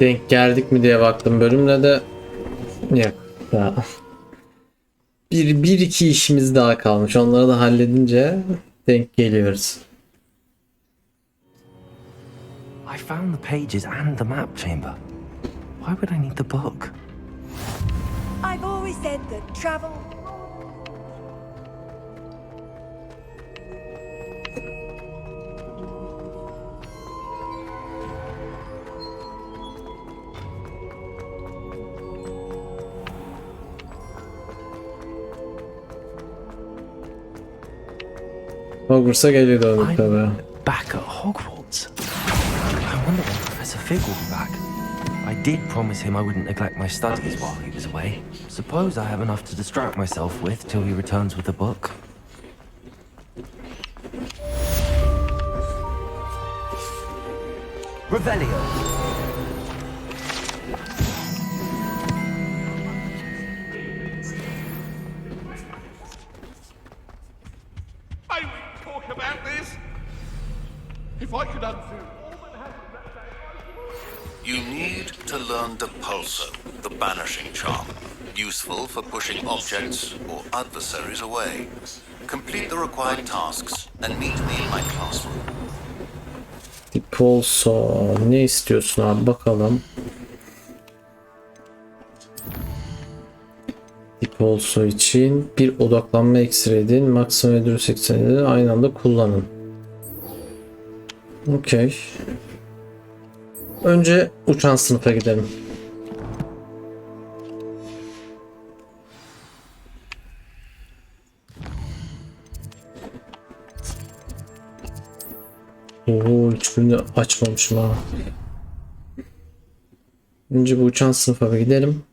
Denk geldik mi diye baktım bölümle de yok. Daha. Bir iki işimiz daha kalmış. Onları da halledince denk geliyoruz. I found the pages and the map chamber. Why would I need the book? I've always said that travel. Hogwarts'a geri döndük tabii. I'm back at Hogwarts. I wonder when Professor Fig will be back. I did promise him I wouldn't neglect my studies while he was away. Suppose I have enough to distract myself with till he returns with the book. Revelio. I will talk about this. If I could undo all that happened. You need to learn the Pulso, the banishing charm, useful for pushing objects or adversaries away. Complete the required tasks and meet me in my classroom. Pulso ne istiyorsun abi, bakalım. Pulso için bir odaklanma iksiri edin, maksimum ödülü 80 edin, aynı anda kullanın. Okey. Önce uçan sınıfa gidelim. Oo, hiçbirini açmamışım ha. Önce bu uçan sınıfa bir gidelim.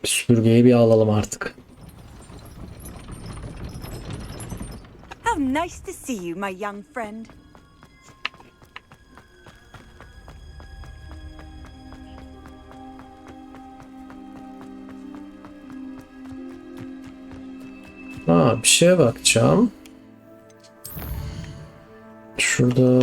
Süpürgeyi bir alalım artık. How nice to see you, my young friend. Bir şeye bakacağım. Şurada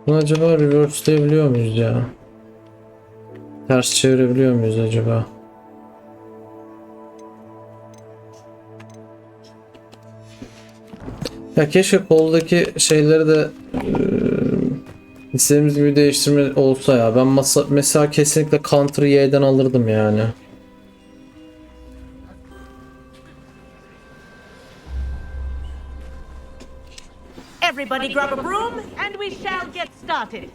bunu acaba reverse'leyebiliyor muyuz ya? Ters çevirebiliyor muyuz acaba? Ya keşke koldaki şeyleri de istediğimiz gibi değiştirme olsa ya. Ben mesela kesinlikle Counter Y'den alırdım yani. Everybody grab a broom and we shall get started.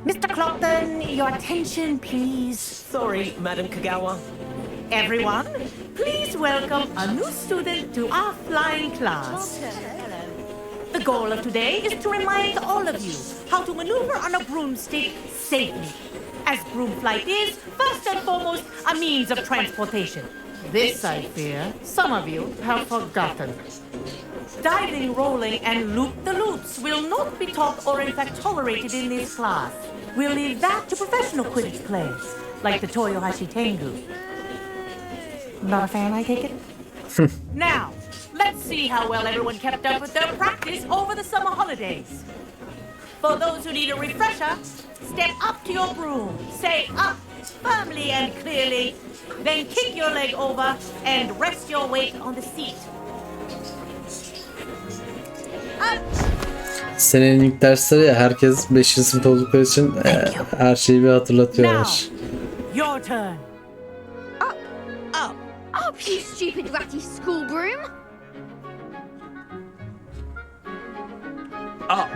Mr. Clopton, your attention, please. Sorry, Madam Kagawa. Everyone, please welcome a new student to our flying class. The goal of today is to remind all of you how to maneuver on a broomstick safely, as broom flight is, first and foremost, a means of transportation. This, I fear, some of you have forgotten. Diving, rolling, and loop-the-loops will not be taught or in fact tolerated in this class. We'll leave that to professional Quidditch players, like the Toyohashi Tengu. Not a fan, I take it? Now, let's see how well everyone kept up with their practice over the summer holidays. For those who need a refresher, step up to your broom, say up firmly and clearly, then kick your leg over and rest your weight on the seat. Senin ilk dersleri ya, herkes 5. sınıf oldukları için her şeyi bir hatırlatıyorlar. Your turn. Up, you stupid ratty school broom! Up.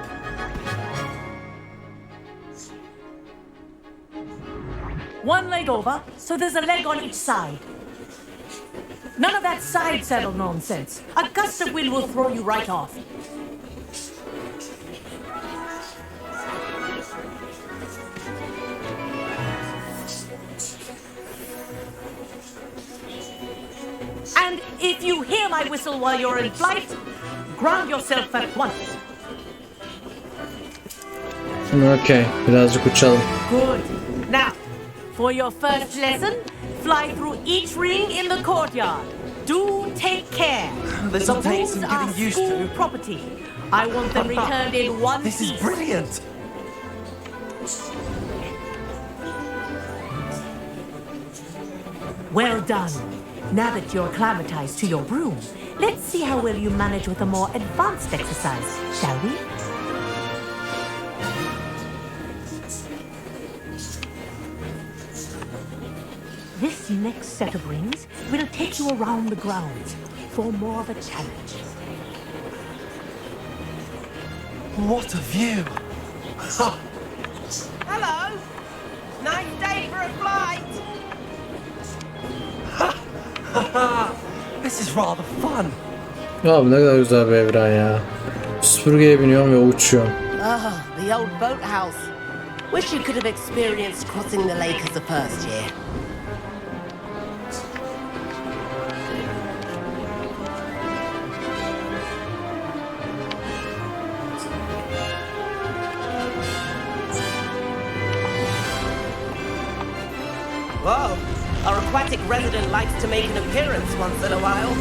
One leg over, so there's a leg on each side. None of that side saddle nonsense. A gust of wind will throw you right off. And if you hear my whistle while you're in flight, ground yourself at once. Okay, birazcık uçalım. Good. Now, for your first lesson, fly through each ring in the courtyard. Do take care. This The will take rules some are getting used school to. property. I want them returned in one This piece. is brilliant. Well done. Now that you're acclimatized to your broom, let's see how well you manage with a more advanced exercise, shall we? This next set of rings will take you around the grounds for more of a challenge. What a view. Hello! Nice day for a flight! This is rather fun. Abi ne kadar güzel bir evren ya. Süpürgeye biniyorum ve uçuyorum. Ah, the old boathouse. Wish you could have experienced crossing the lake as a first year. Whoa, our aquatic resident likes to make an appearance once in a while.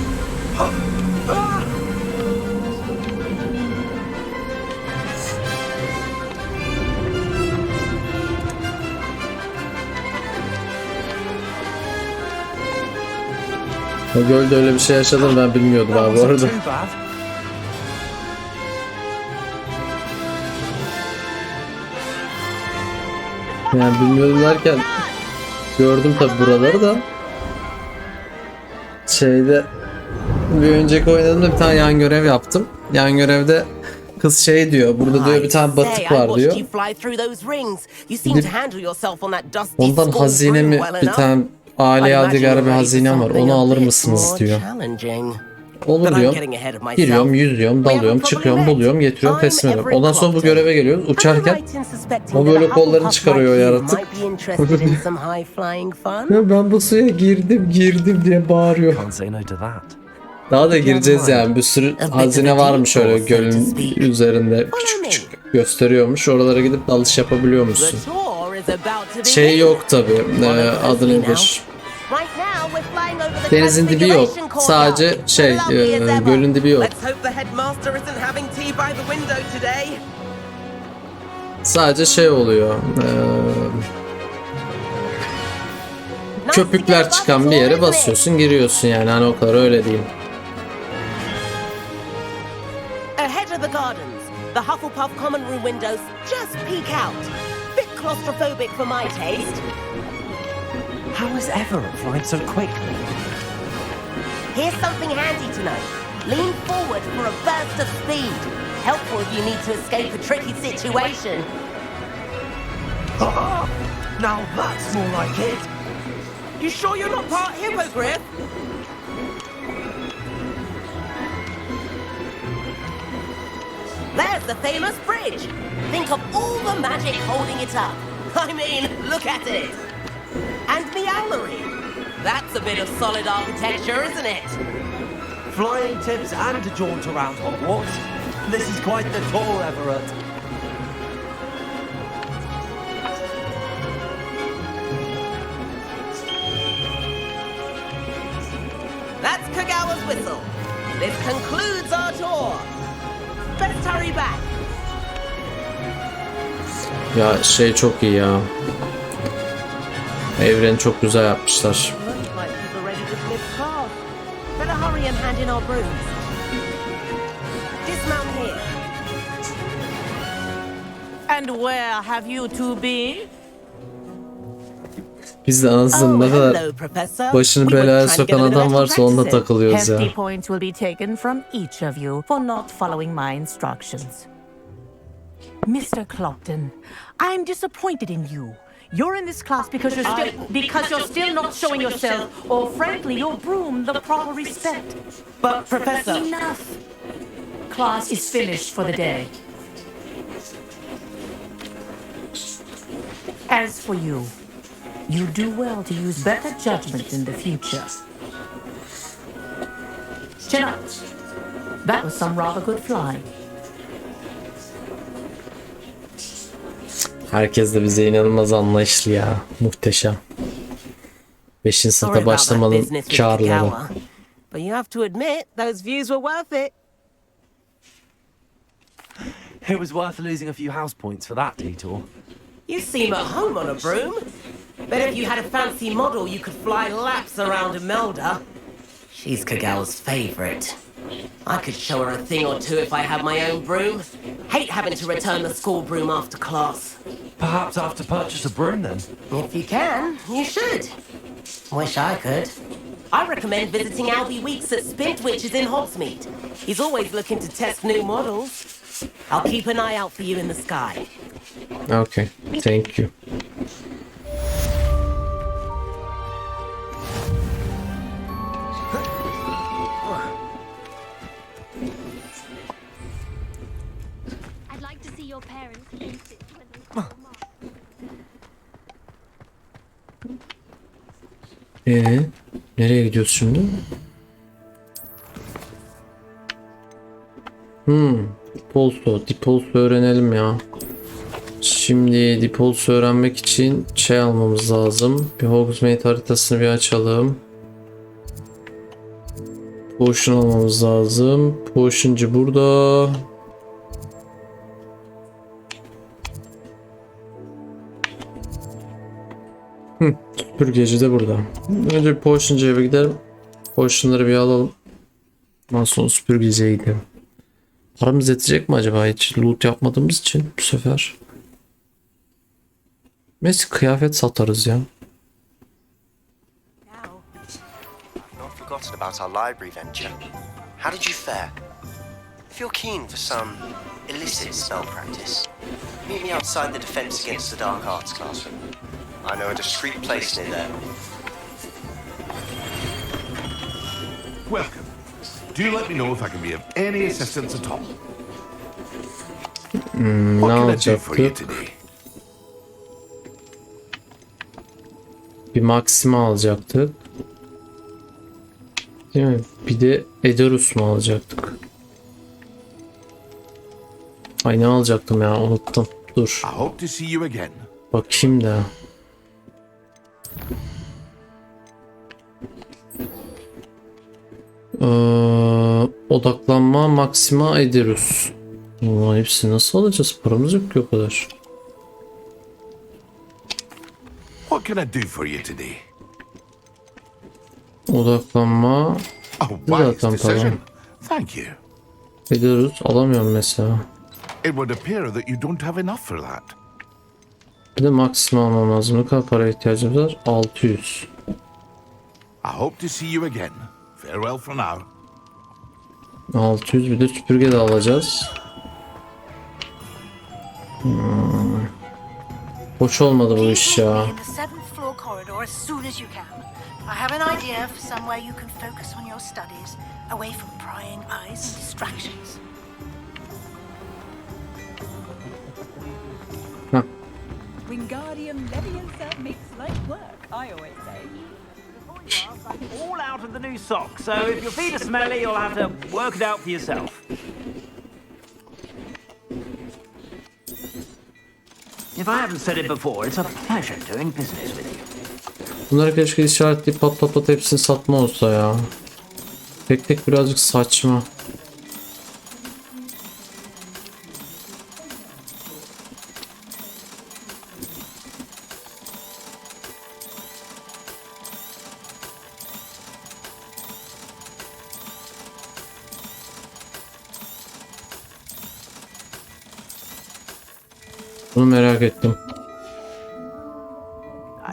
O gölde öyle bir şey yaşadım ben bilmiyordum abi bu arada. Yani bilmiyordum derken gördüm tabi buraları da. Şeyde bir önceki oynadığımda bir tane yan görev yaptım. Yan görevde kız şey diyor, burada diyor bir tane batık var diyor. Ondan hazine mi, bir tane aile yadigarı bir hazinem var, onu alır mısınız diyor. Olur diyorum, giriyorum, yüzüyorum, dalıyorum, çıkıyorum, buluyorum, getiriyorum, teslim ediyorum. Ondan sonra bu göreve geliyoruz, uçarken o böyle kollarını çıkarıyor yaratık. Ben bu suya girdim diye bağırıyor. Daha da gireceğiz yani, bir sürü hazine varmış öyle gölün üzerinde, küçük küçük gösteriyormuş, oralara gidip dalış yapabiliyormuşsun. Şey yok tabi, adı nedir? Denizin dibi yok, sadece gölün dibi yok. Sadece şey oluyor, köpükler çıkan bir yere basıyorsun, giriyorsun yani, hani o kadar, öyle değil. Ahead of the gardens, the Hufflepuff common room windows just peek out. Bit claustrophobic for my taste. How is Everett flying so quickly? Here's something handy to know. Lean forward for a burst of speed. Helpful if you need to escape a tricky situation. Now that's more like it. You sure you're not part hippogriff? There's the famous bridge. Think of all the magic holding it up. I mean, look at it. And Meowlery. that's a bit of solid architecture, isn't it? Flying tips and a jaunt around Hogwarts. This is quite the tour, Everett. That's Kagawa's whistle. This concludes our tour. Best hurry back. Ya şey çok iyi ya. Evreni çok güzel yapmışlar. Looks like people ready to dismiss class. Better hurry and hand in our brooms. Dismount here. And where have you two been? Biz de anasını ne kadar başını belaya sokan adam varsa onunla takılıyoruz ya. Hefty points will be taken from each of you for not following my instructions. Mr. Clopton, I'm disappointed in you. You're in this class because you're still not showing yourself, or frankly, your broom the proper respect. But Professor, enough. Class is finished for the day. As for you, you do well to use better judgment in the future. Chin up. That was some rather good flying. Herkes de bize inanılmaz anlayışlı ya. Muhteşem. 5. sınıfta başlamanın kârları. But you have to admit those views were worth it. It was worth losing a few house points for that detour. You seem at home on a broom. Bet if you had a fancy model, you could fly laps around Imelda. She's Kagawa's favorite. I could show her a thing or two if I had my own broom. Hate having to return the school broom after class. Perhaps I have to purchase a broom then? If you can, you should. Wish I could. I recommend visiting Albie Weeks at Spintwitches in Hogsmeade. He's always looking to test new models. I'll keep an eye out for you in the sky. Okay, thank you. I'd like to see your parents eat it when they come up. Nereye gidiyoruz şimdi? Dipolso öğrenelim ya. Şimdi Dipolso öğrenmek için şey almamız lazım. Bir Hogsmeade haritasını bir açalım. Potion almamız lazım. Potion'cı burada. Süpürgeci de burada. Önce bir Potion'cıya bir gidelim. Potion'ları bir alalım. Ondan sonra süpürgeciye gidelim. Paramız yetecek mi acaba, hiç loot yapmadığımız için bu sefer? Neyse kıyafet satarız ya. I've not forgotten about our library venture. How did you fare? If you're keen for some illicit spell practice, meet me outside the Defense Against the Dark Arts classroom. I know a discreet place near there. Welcome. Do let me know if I can be of any assistance at all. Ne alacaktık? Bir Maxima alacaktık. Değil mi? Bir de Ederus mu alacaktık? Ay ne alacaktım ya, unuttum. Dur. Bakayım da. Odaklanma, Maxima, Ederus. Ulan hepsini nasıl alacağız? Paramız yok ki o kadar. What can I do for you today? Odaklanma. Zaten para. Thank you. Ederus alamıyorum mesela. It would appear that you don't have enough for that. Bir de Maxima almam lazım. Ne kadar paraya ihtiyacımız var? 600. I hope to see you again. Farewell for now. 600, bir de süpürge de alacağız. Hoş olmadı bu iş ya. I have an idea for somewhere you can focus on your studies, away from prying eyes and distractions. Wingardium Leviosa makes light work, I always say. All out of the new sock, so if your feet are smelly, you'll have to work it out for yourself. If I haven't said it before, it's a pleasure doing business with you. Bunları keşke işaretleyip pat hepsini satma olsa ya. Tek birazcık saçma. Bunu merak ettim.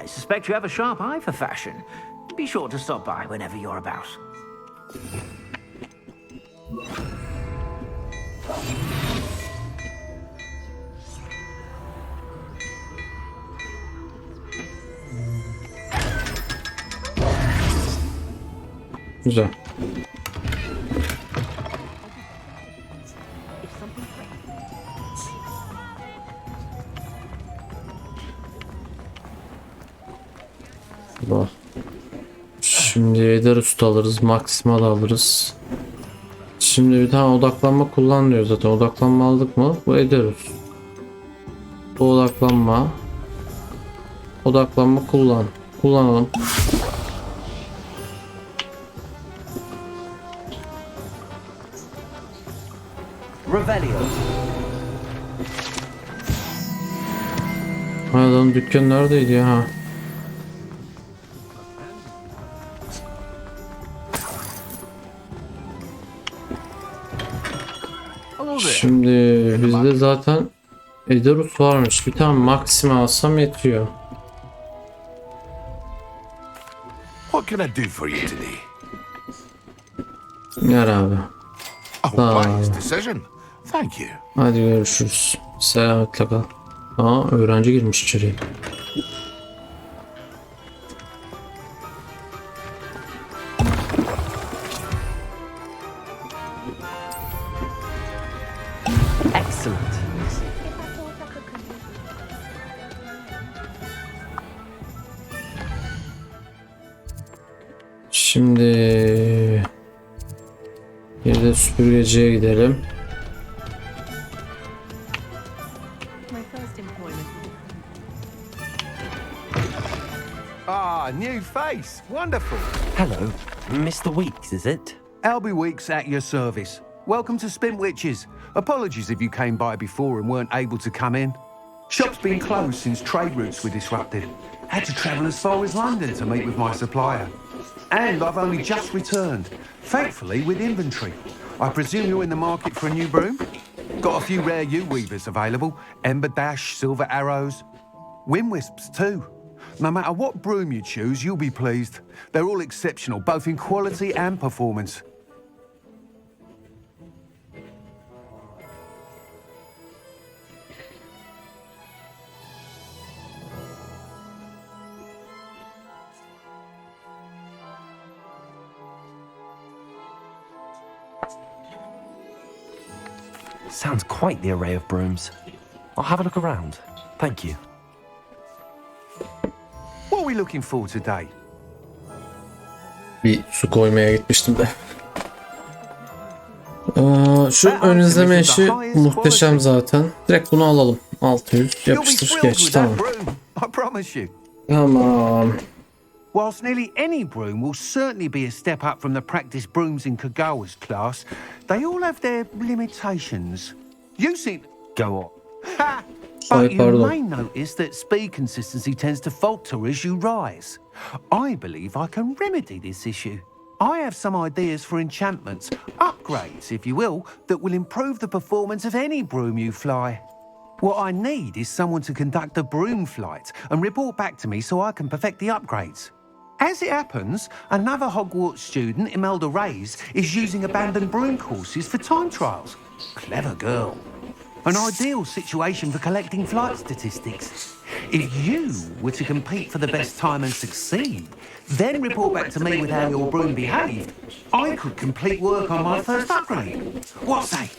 I suspect you have a sharp eye for fashion. Be sure to stop by whenever you're about. Güzel. Bak. Şimdi eder usta alırız, maksimal alırız. Şimdi bir tane odaklanma kullan diyor zaten. Odaklanma aldık mı? Bu ederiz. Bu odaklanma. Odaklanma kullan. Kullanalım. Revelio. Adamın dükkanı neredeydi ya? Ha. Şimdi bizde zaten Ederus varmış. Bir tane Maxima alsam yetiyor. What can I do for you today? Gel abi. Oh, wise decision. Thank you. Hadi görüşürüz. Selametle kal. Aa, öğrenci girmiş içeriye. Excellent. Şimdi bir de süpürgeciye gidelim. Ah, new face. Wonderful. Hello, Mr. Weeks, is it? Albie Weeks at your service. Welcome to Spintwitches. Apologies if you came by before and weren't able to come in. Shop's been closed since trade routes were disrupted. Had to travel as far as London to meet with my supplier. And I've only just returned, thankfully with inventory. I presume you're in the market for a new broom? Got a few rare U-weavers available. Ember Dash, Silver Arrows. Wind Wisps too. No matter what broom you choose, you'll be pleased. They're all exceptional, both in quality and performance. Sounds quite the array of brooms. I'll have a look around. Thank you. What are we looking for today? Bir su koymaya gitmiştim de. Şu ön izleme işi muhteşem zaten. Direkt bunu alalım. 600 yapıştır geç. Tamam. I promise you. Tamam. Whilst nearly any broom will certainly be a step up from the practice brooms in Kagawa's class, they all have their limitations. You seem... Go on. Ha! But you may notice that speed consistency tends to falter as you rise. I believe I can remedy this issue. I have some ideas for enchantments, upgrades, if you will, that will improve the performance of any broom you fly. What I need is someone to conduct a broom flight and report back to me so I can perfect the upgrades. As it happens, another Hogwarts student, Imelda Reyes, is using abandoned broom courses for time trials. Clever girl. An ideal situation for collecting flight statistics. If you were to compete for the best time and succeed, then report back to me with how your broom behaved, I could complete work on my first upgrade. What say?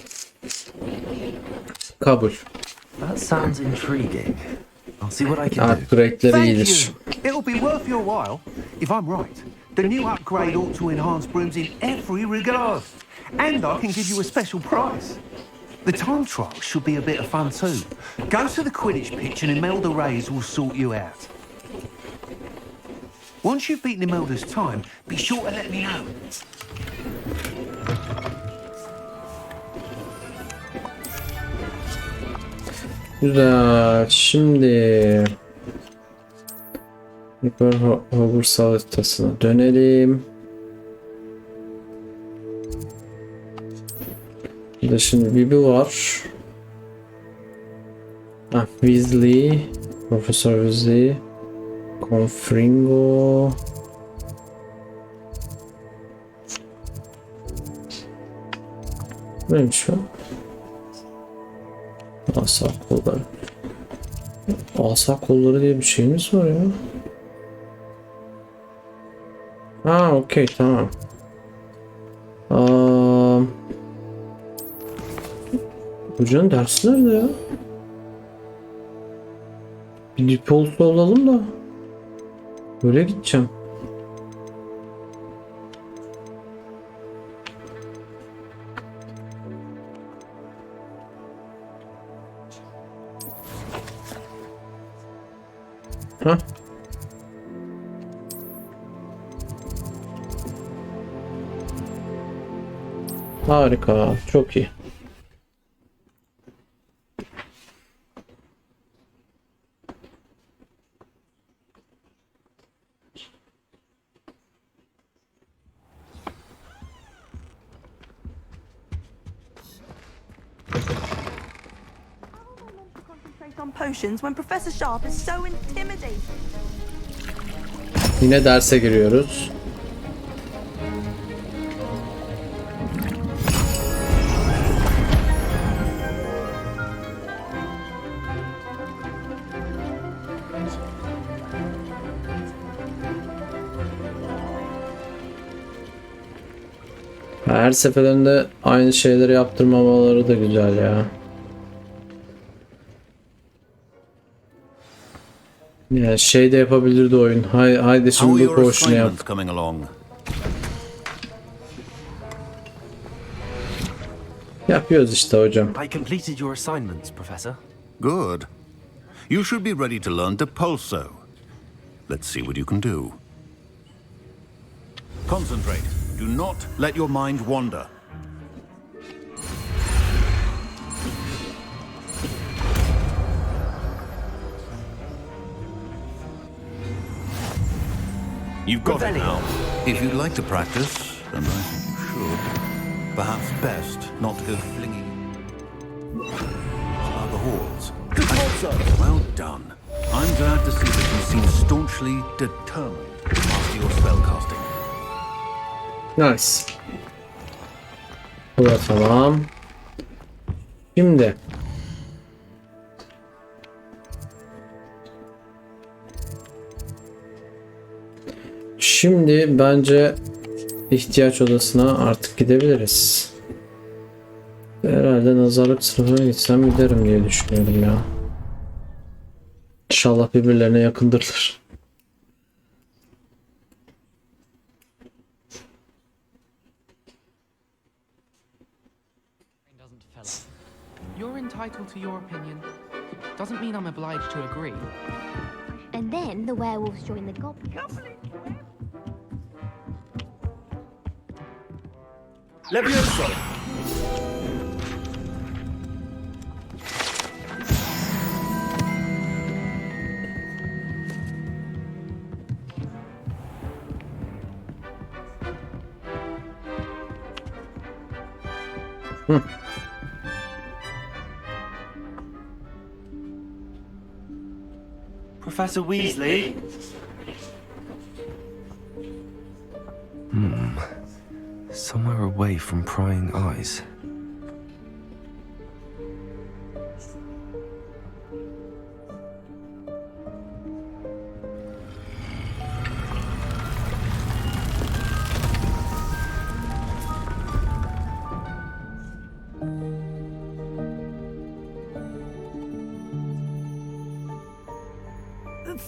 Kabul. That sounds intriguing. I'll see what I can do. Upgrade'leri iyidir. It'll be worth your while. If I'm right, The new upgrade ought to enhance brooms in every regard. And I can give you a special prize. The time trial should be a bit of fun too. Go to the Quidditch pitch and Imelda Reyes will sort you out. Once you've beaten Imelda's time, be sure to let me know. Güzel. Şimdi Hogwarts haritasına dönelim. Burada şimdi Bibi var. Weasley, Profesör Weasley, Confringo. Neymiş o? Asa kolları. Asa kolları diye bir şeyimiz var ya. Ha, okey, tamam. Hocanın dersi nerede ya? Bir dipolsu olalım da böyle gideceğim. Ha? Harika, çok iyi. On potions when Professor Sharp is so intimidating. Yine derse giriyoruz. Her seferinde aynı şeyleri yaptırmamaları da güzel ya. Yani şey de yapabilirdi oyun. Haydi şimdi bu koşunu yap. Yapıyoruz işte hocam. I completed your assignments, Professor. Good. You should be ready to learn Depulso. Let's see what you can do. Concentrate. Do not let your mind wander. You've got it now. If you'd like to practice, and I think you should, perhaps best not to go flinging about the halls. Well done. I'm glad to see that you seem staunchly determined to master your spellcasting. Nice. Bu da tamam. Şimdi bence ihtiyaç odasına artık gidebiliriz. Herhalde nazarlık sınıfına gitsem giderim diye düşünüyorum ya. İnşallah birbirlerine yakındırlar. You're entitled to your opinion. Doesn't mean I'm obliged to agree. And then the werewolves join the goblins. Levioso! Professor Weasley? Somewhere away from prying eyes.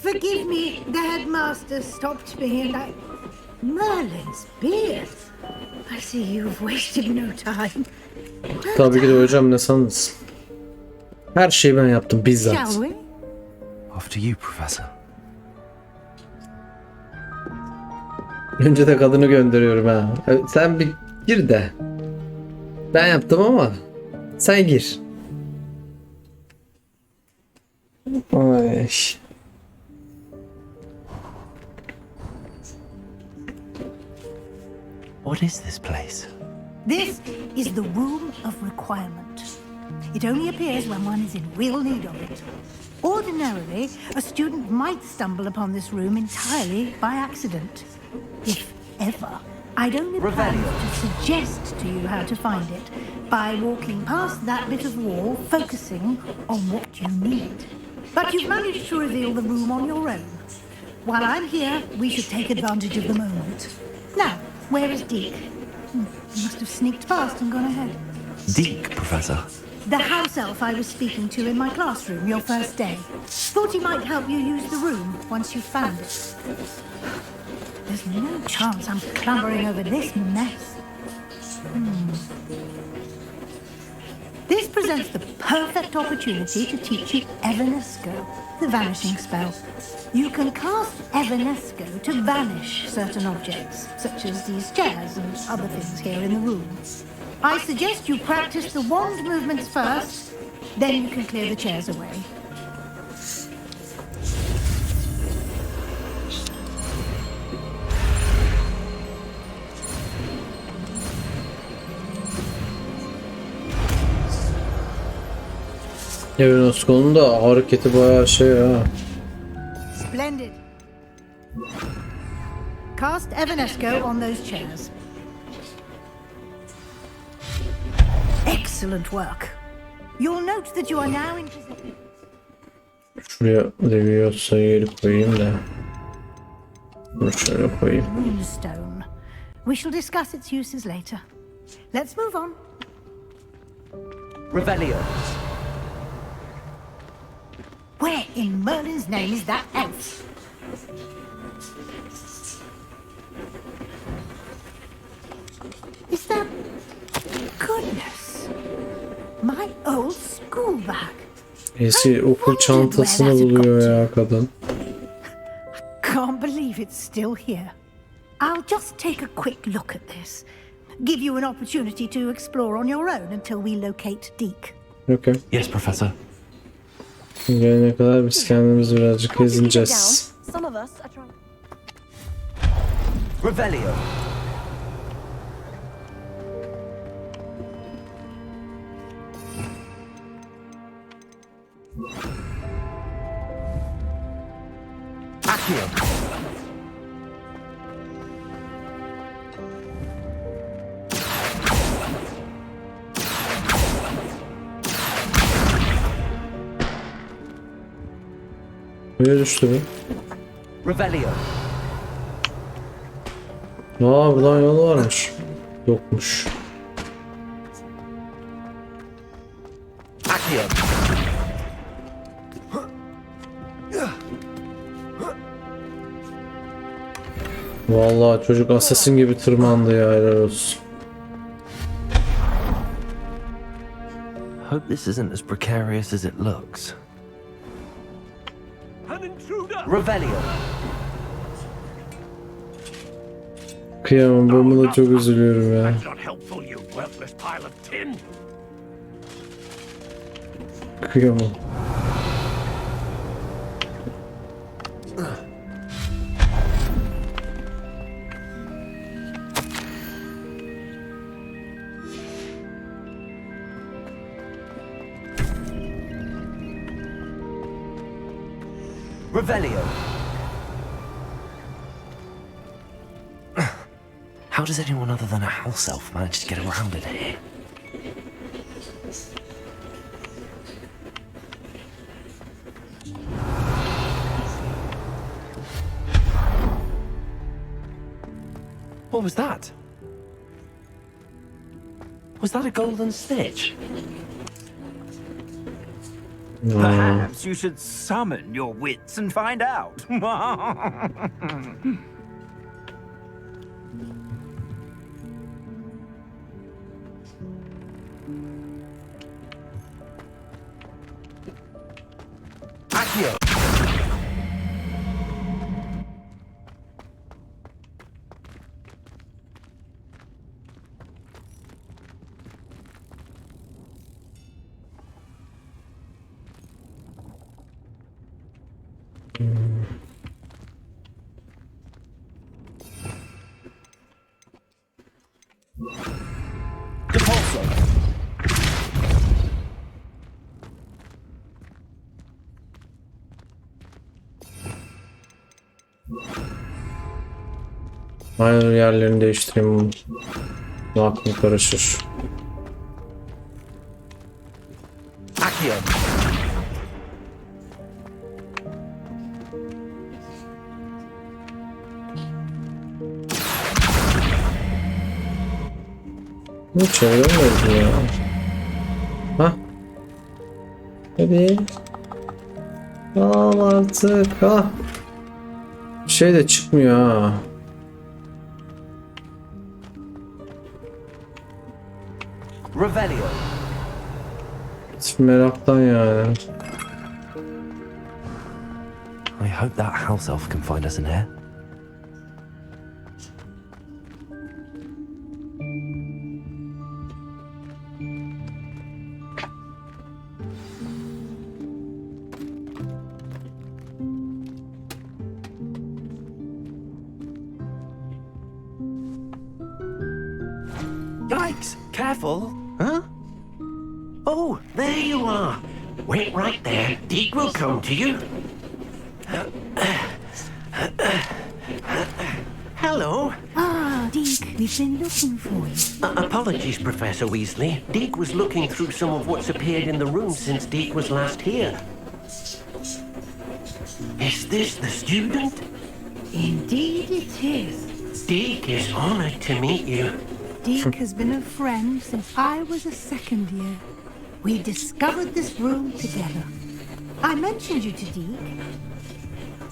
Forgive me, the headmaster stopped me and Merlin's beard. I see you've wasted no time. Tabii ki de hocam, ne sandınız? Her şeyi ben yaptım bizzat. Shall we? After you, Professor. Önce de kadını gönderiyorum ha. Sen bir gir de. Ben yaptım ama sen gir. Ay. What is this place? This is the Room of Requirement. It only appears when one is in real need of it. Ordinarily, a student might stumble upon this room entirely by accident. If ever, I'd only plan to suggest to you how to find it by walking past that bit of wall, focusing on what you need. But you've managed to reveal the room on your own. While I'm here, we should take advantage of the moment. Now, where is Deke? He must have sneaked past and gone ahead. Deke, Professor. The house elf I was speaking to in my classroom your first day. Thought he might help you use the room once you found it. There's no chance I'm clambering over this mess. This presents the perfect opportunity to teach you Evanesco, the vanishing spell. You can cast Evanesco to vanish certain objects, such as these chairs and other things here in the room. I suggest you practice the wand movements first, then you can clear the chairs away. Evanesco'nun da hareketi bayağı şey ha. Splendid. Cast Evanesco on those chairs. Excellent work. You'll note that you are now in position. Şuraya Leviosa yeri koyayım da. Bunu şöyle koyayım. Moonstone. We shall discuss its uses later. Let's move on. Revelio. Where in Merlin's name is that elf? Is that... Goodness. My old school bag. Eski okul çantasını buluyor ya kadın. Can't believe it's still here. I'll just take a quick look at this. Give you an opportunity to explore on your own until we locate Deke. Okay. Yes, Professor. Gelene kadar biz kendimiz birazcık gezineceğiz. Some of us are trying. Revelio. Aksiyon. Buraya düştü mü? Revelio. Aa, buradan yol varmış. Yokmuş. Aksiyon. Vallahi çocuk assassin gibi tırmandı ya, helal olsun. Hope this isn't as precarious as it looks. Revelio. Kıyamam, ben buna çok üzülüyorum ya. Kıyamam. Revelio. How does anyone other than a house elf manage to get around in here? What was that? Was that a golden snitch? Perhaps you should summon your wits and find out. Accio. Aynen, yerlerini değiştireyim. Ne aklım karışır. Accio. Bu çeviremiyoruz ya. Hah. Hadi. Al artık ha. Bir şey de çıkmıyor ha. Revelio. Meraktan yani. I hope that house elf can find us in here. Yikes! Careful! Huh? Oh, there you are. Wait right there. Deke will come to you. Hello. Ah, Deke, we've been looking for you. Apologies, Professor Weasley. Deke was looking through some of what's appeared in the room since Deke was last here. Is this the student? Indeed it is. Deke is honored to meet you. Deke has been a friend since I was a second year. We discovered this room together. I mentioned you to Deke.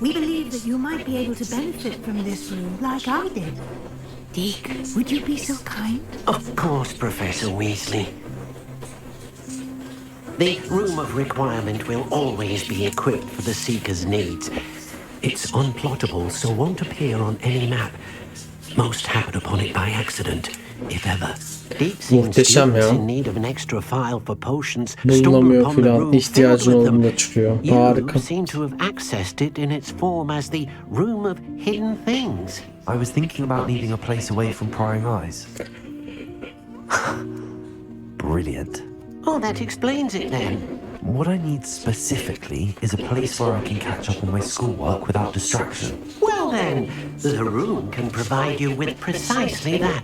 We believe that you might be able to benefit from this room like I did. Deke, would you be so kind? Of course, Professor Weasley. The Room of Requirement will always be equipped for the Seeker's needs. It's unplottable, so won't appear on any map. Most happen upon it by accident, if ever. Muhteşem ya. Bulunamıyor filan. İhtiyacın olduğunda çıkıyor. Harika. You seem to have accessed it in its form as the Room of Hidden Things. I was thinking about needing a place away from prying eyes. Brilliant. Oh, that explains it then. What I need specifically is a place where I can catch up on my schoolwork without distraction. Well then, the room can provide you with precisely that.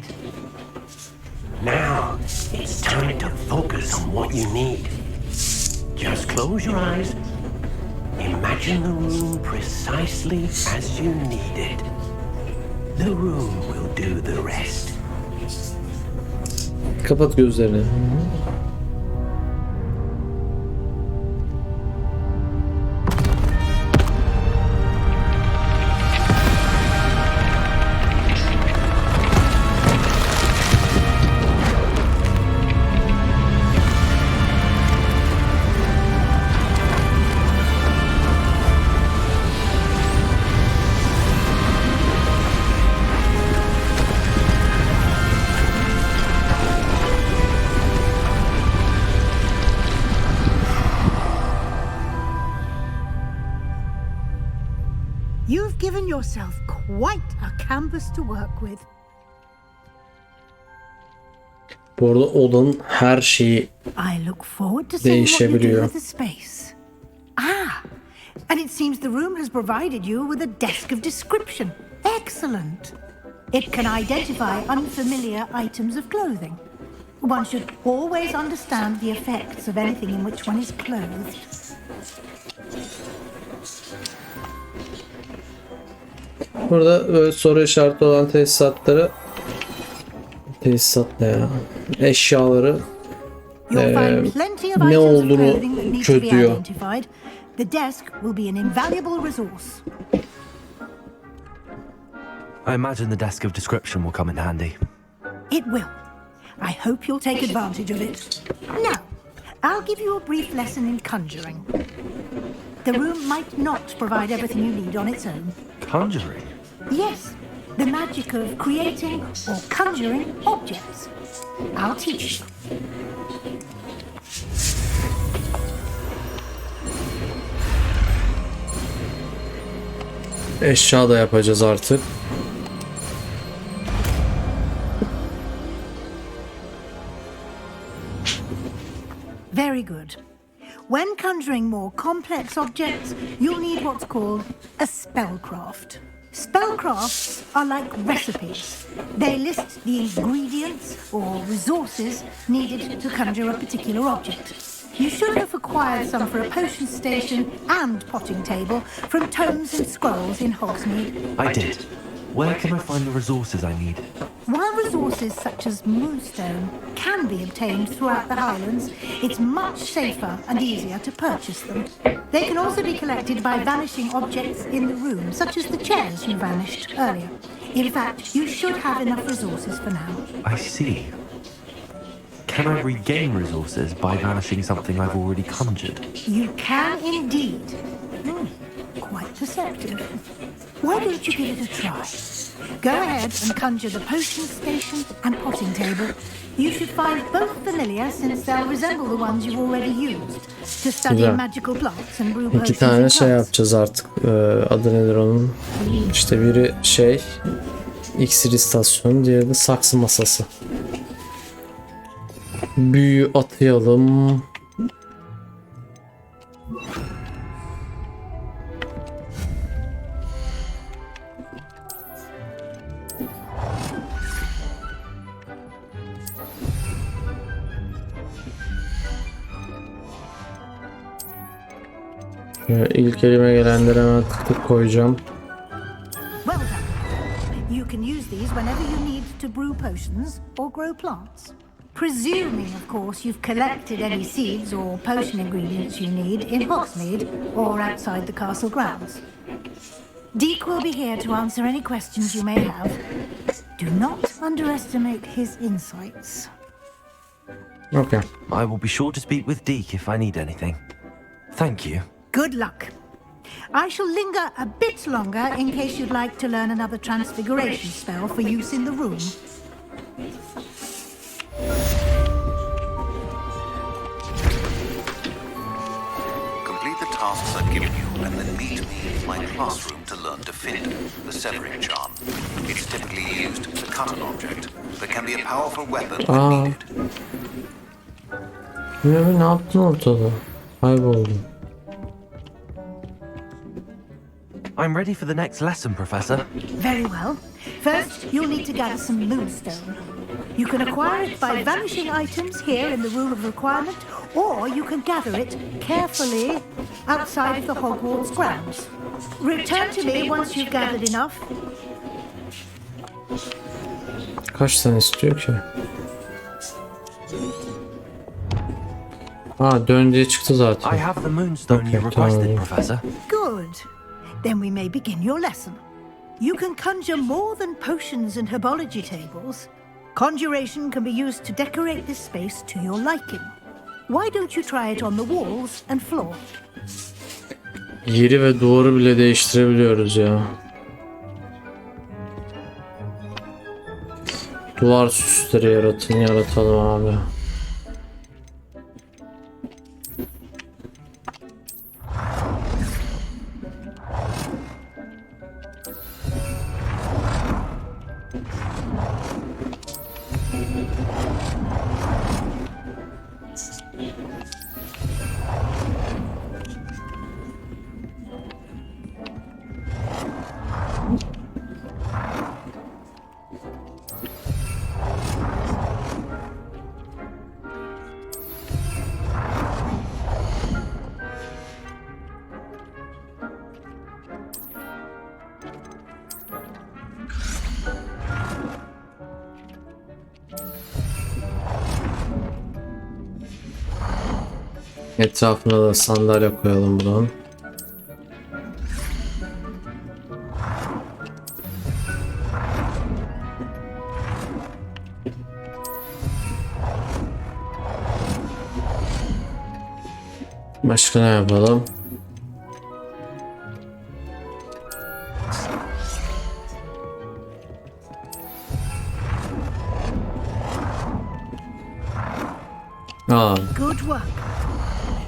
Now, it's time to focus on what you need. Just close your eyes. Imagine the room precisely as you need it. The room will do the rest. Kapat gözlerini. You've given yourself quite a canvas to work with. Bu arada odanın her şeyi I look forward to seeing what you do değişebiliyor. with the space. Ah, and it seems the room has provided you with a desk of description. Excellent. It can identify unfamiliar items of clothing. One should always understand the effects of anything in which one is clothed. Burada böyle soru işareti olan tesisat ne ya? Eşyaları ne olduğunu çözüyor. The desk will be an invaluable resource. I imagine the desk of description will come in handy. It will. I hope you'll take advantage of it. Now, I'll give you a brief lesson in conjuring. The room might not provide everything you need on its own. Conjuring? Yes, the magic of creating or conjuring objects. I'll teach you. Eşya da yapacağız artık. Very good. When conjuring more complex objects, you'll need what's called a spellcraft. Spellcrafts are like recipes. They list the ingredients or resources needed to conjure a particular object. You should have acquired some for a potion station and potting table from tomes and scrolls in Hogsmeade. I did. Where can I find the resources I need? While resources such as moonstone can be obtained throughout the Highlands, it's much safer and easier to purchase them. They can also be collected by vanishing objects in the room, such as the chairs you vanished earlier. In fact, you should have enough resources for now. I see. Can I regain resources by vanishing something I've already conjured? You can indeed. Quite perceptive. Why don't you give it a try? Go ahead and conjure the potion station and potting table. You should find both familiar since they'll resemble the ones you've already used to study Güzel. magical plants and brew potions. İki tane şey yapacağız artık. Adı nedir onun? İşte biri iksir istasyonu, diğeri de saksı masası. Büyü atayalım. İlk elime gelenleri hemen tık koyacağım. Well done. You can use these whenever you need to brew potions or grow plants. Presuming, of course, you've collected any seeds or potion ingredients you need in Hogsmeade or outside the castle grounds. Deek will be here to answer any questions you may have. Do not underestimate his insights. Okay. I will be sure to speak with Deek if I need anything. Thank you. Good luck. I shall linger a bit longer in case you'd like to learn another transfiguration spell for use in the room. Complete the tasks I've given you and then meet me in my classroom to learn Defend, the severing charm. It's typically used to cut an object, but can be a powerful weapon when needed. Ne yaptın ortada? Kayboldum. I'm ready for the next lesson, Professor. Very well. First, you'll need to gather some moonstone. You can acquire it by vanishing items here in the Room of Requirement, or you can gather it carefully outside of the Hogwarts grounds. Return to me once you've gathered enough. Kaç tane istiyor ki? Dön diye çıktı zaten. I have the moonstone you requested, Professor. Good. Then we may begin your lesson. You can conjure more than potions and herbology tables. Conjuration can be used to decorate this space to your liking. Why don't you try it on the walls and floor? Yeri ve duvarı bile değiştirebiliyoruz ya. Duvar süsleri yaratalım abi. Etrafına da sandalye koyalım buradan. Başka ne yapalım? Good work.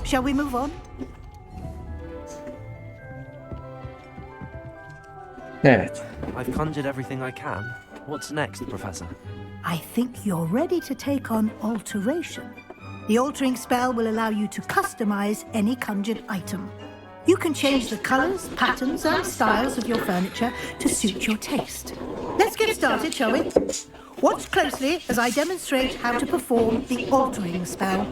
Shall we move on? Evet. I've conjured everything I can. What's next, Professor? I think you're ready to take on alteration. The altering spell will allow you to customize any conjured item. You can change the colors, patterns, and styles of your furniture to suit your taste. Let's get started, shall we? Watch closely as I demonstrate how to perform the altering spell.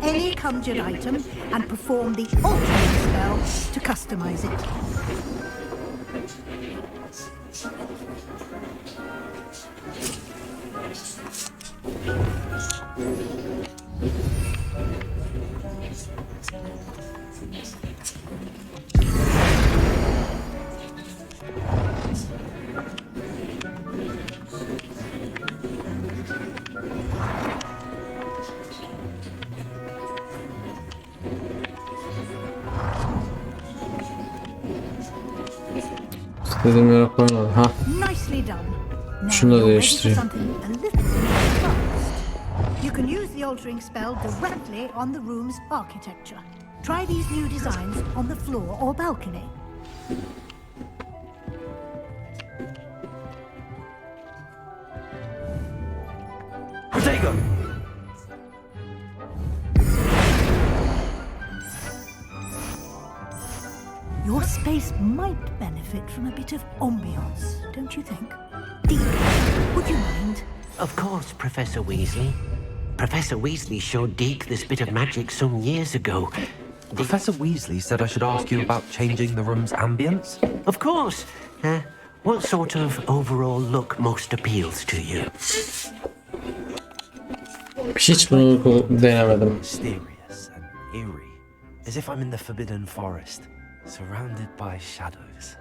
Any conjured item and perform the altering spell to customize it. Dediğim yere koymadım. Ha. Şunu da değiştireyim. You can use the altering spell directly on the room's architecture. Try these new designs on the floor or balcony. Protego! Your space might benefit from a bit of ambiance, don't you think? Deek, would you mind? Of course, Professor Weasley. Professor Weasley showed Deke this bit of magic some years ago. Professor Weasley said I should ask you about changing the room's ambience? Of course. What sort of overall look most appeals to you? Hiç bunu denemedim. Mysterious and eerie, as if I'm in the Forbidden Forest, surrounded by shadows.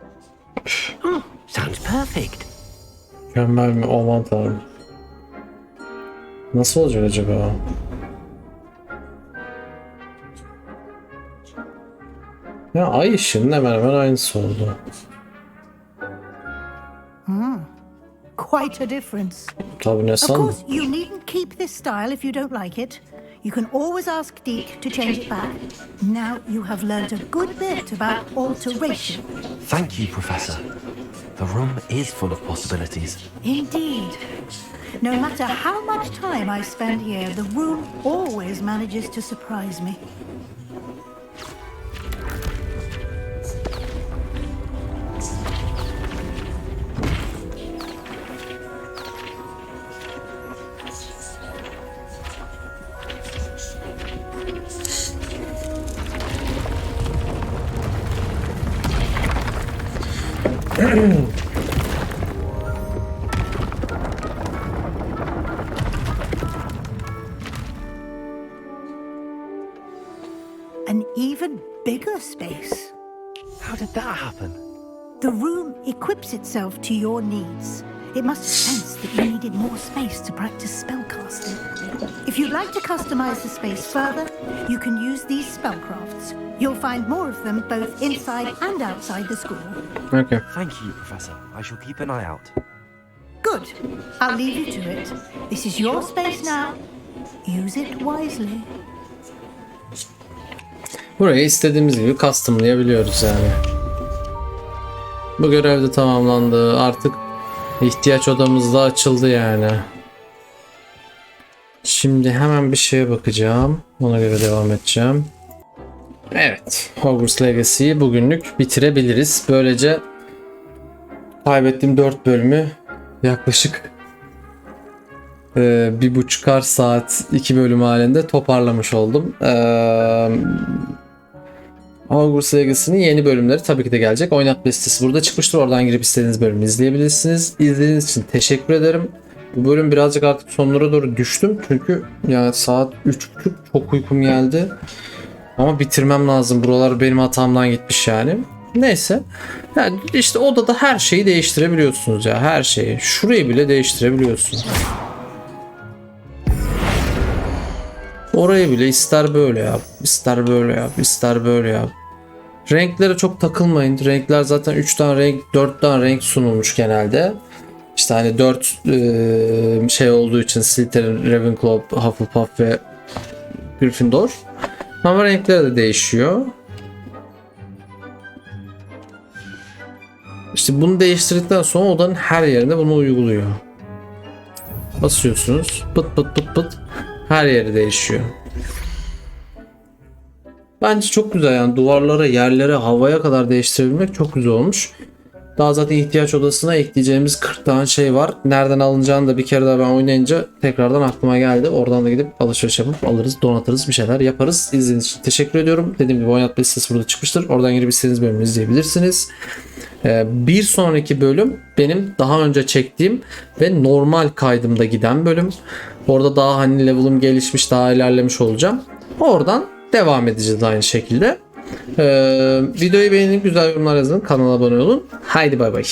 Oh, sounds perfect. Mükemmel mi? Aman tanrım. Nasıl olacak acaba? Ya ay ışığının hemen hemen aynısı oldu. Quite a difference. Tabii ne Of sandın? course, you needn't keep this style if you don't like it. You can always ask Deke to change it back. Now you have learned a good bit about alteration. Thank you, Professor. The room is full of possibilities. Indeed. No matter how much time I spend here, the room always manages to surprise me. An even bigger space. How did that happen? The room equips itself to your needs. It must have sensed that you needed more space to practice spellcasting. If you'd like to customize the space further, you can use these spellcrafts. You'll find more of them both inside and outside the school. Okay. Thank you, Professor. I shall keep an eye out. Good. I'll leave you to it. This is your space now. Use it wisely. Burayı istediğimiz gibi customlayabiliyoruz yani. Bu görev de tamamlandı. Artık ihtiyaç odamız da açıldı yani. Şimdi hemen bir şeye bakacağım. Ona göre devam edeceğim. Evet. Hogwarts Legacy'yi bugünlük bitirebiliriz. Böylece kaybettiğim 4 bölümü yaklaşık 1,5'ar saat 2 bölüm halinde toparlamış oldum. Hogwarts Legacy'nin yeni bölümleri tabii ki de gelecek. Oynatma listesi burada çıkmıştır. Oradan girip istediğiniz bölümü izleyebilirsiniz. İzlediğiniz için teşekkür ederim. Bu bölüm birazcık artık sonlara doğru düştüm. Çünkü yani saat 3:30, çok uykum geldi. Ama bitirmem lazım. Buralar benim hatamdan gitmiş yani. Neyse. Yani işte odada her şeyi değiştirebiliyorsunuz ya. Her şeyi. Şurayı bile değiştirebiliyorsun. Orayı bile ister böyle yap, ister böyle yap, ister böyle yap. Renklere çok takılmayın. Renkler zaten 3 tane renk, 4 tane renk sunulmuş genelde. İşte hani 4 şey olduğu için Slytherin, Ravenclaw, Hufflepuff ve Gryffindor. Ama renkleri de değişiyor. İşte bunu değiştirdikten sonra odanın her yerinde bunu uyguluyor. Basıyorsunuz. Pıt pıt pıt pıt. Her yeri değişiyor. Bence çok güzel yani, duvarlara, yerlere, havaya kadar değiştirebilmek çok güzel olmuş. Daha zaten ihtiyaç odasına ekleyeceğimiz 40 tane şey var. Nereden alınacağını da bir kere daha ben oynayınca tekrardan aklıma geldi. Oradan da gidip alışveriş yapıp alırız, donatırız, bir şeyler yaparız. İzlediğiniz için teşekkür ediyorum. Dediğim gibi oynatma listesi burada çıkmıştır. Oradan girip istediğiniz bölümü izleyebilirsiniz. Bir sonraki bölüm benim daha önce çektiğim ve normal kaydımda giden bölüm. Orada daha hani level'ım gelişmiş, daha ilerlemiş olacağım. Oradan devam edeceğiz aynı şekilde. Videoyu beğenin, güzel yorumlar yazın, kanala abone olun. Haydi bay bay.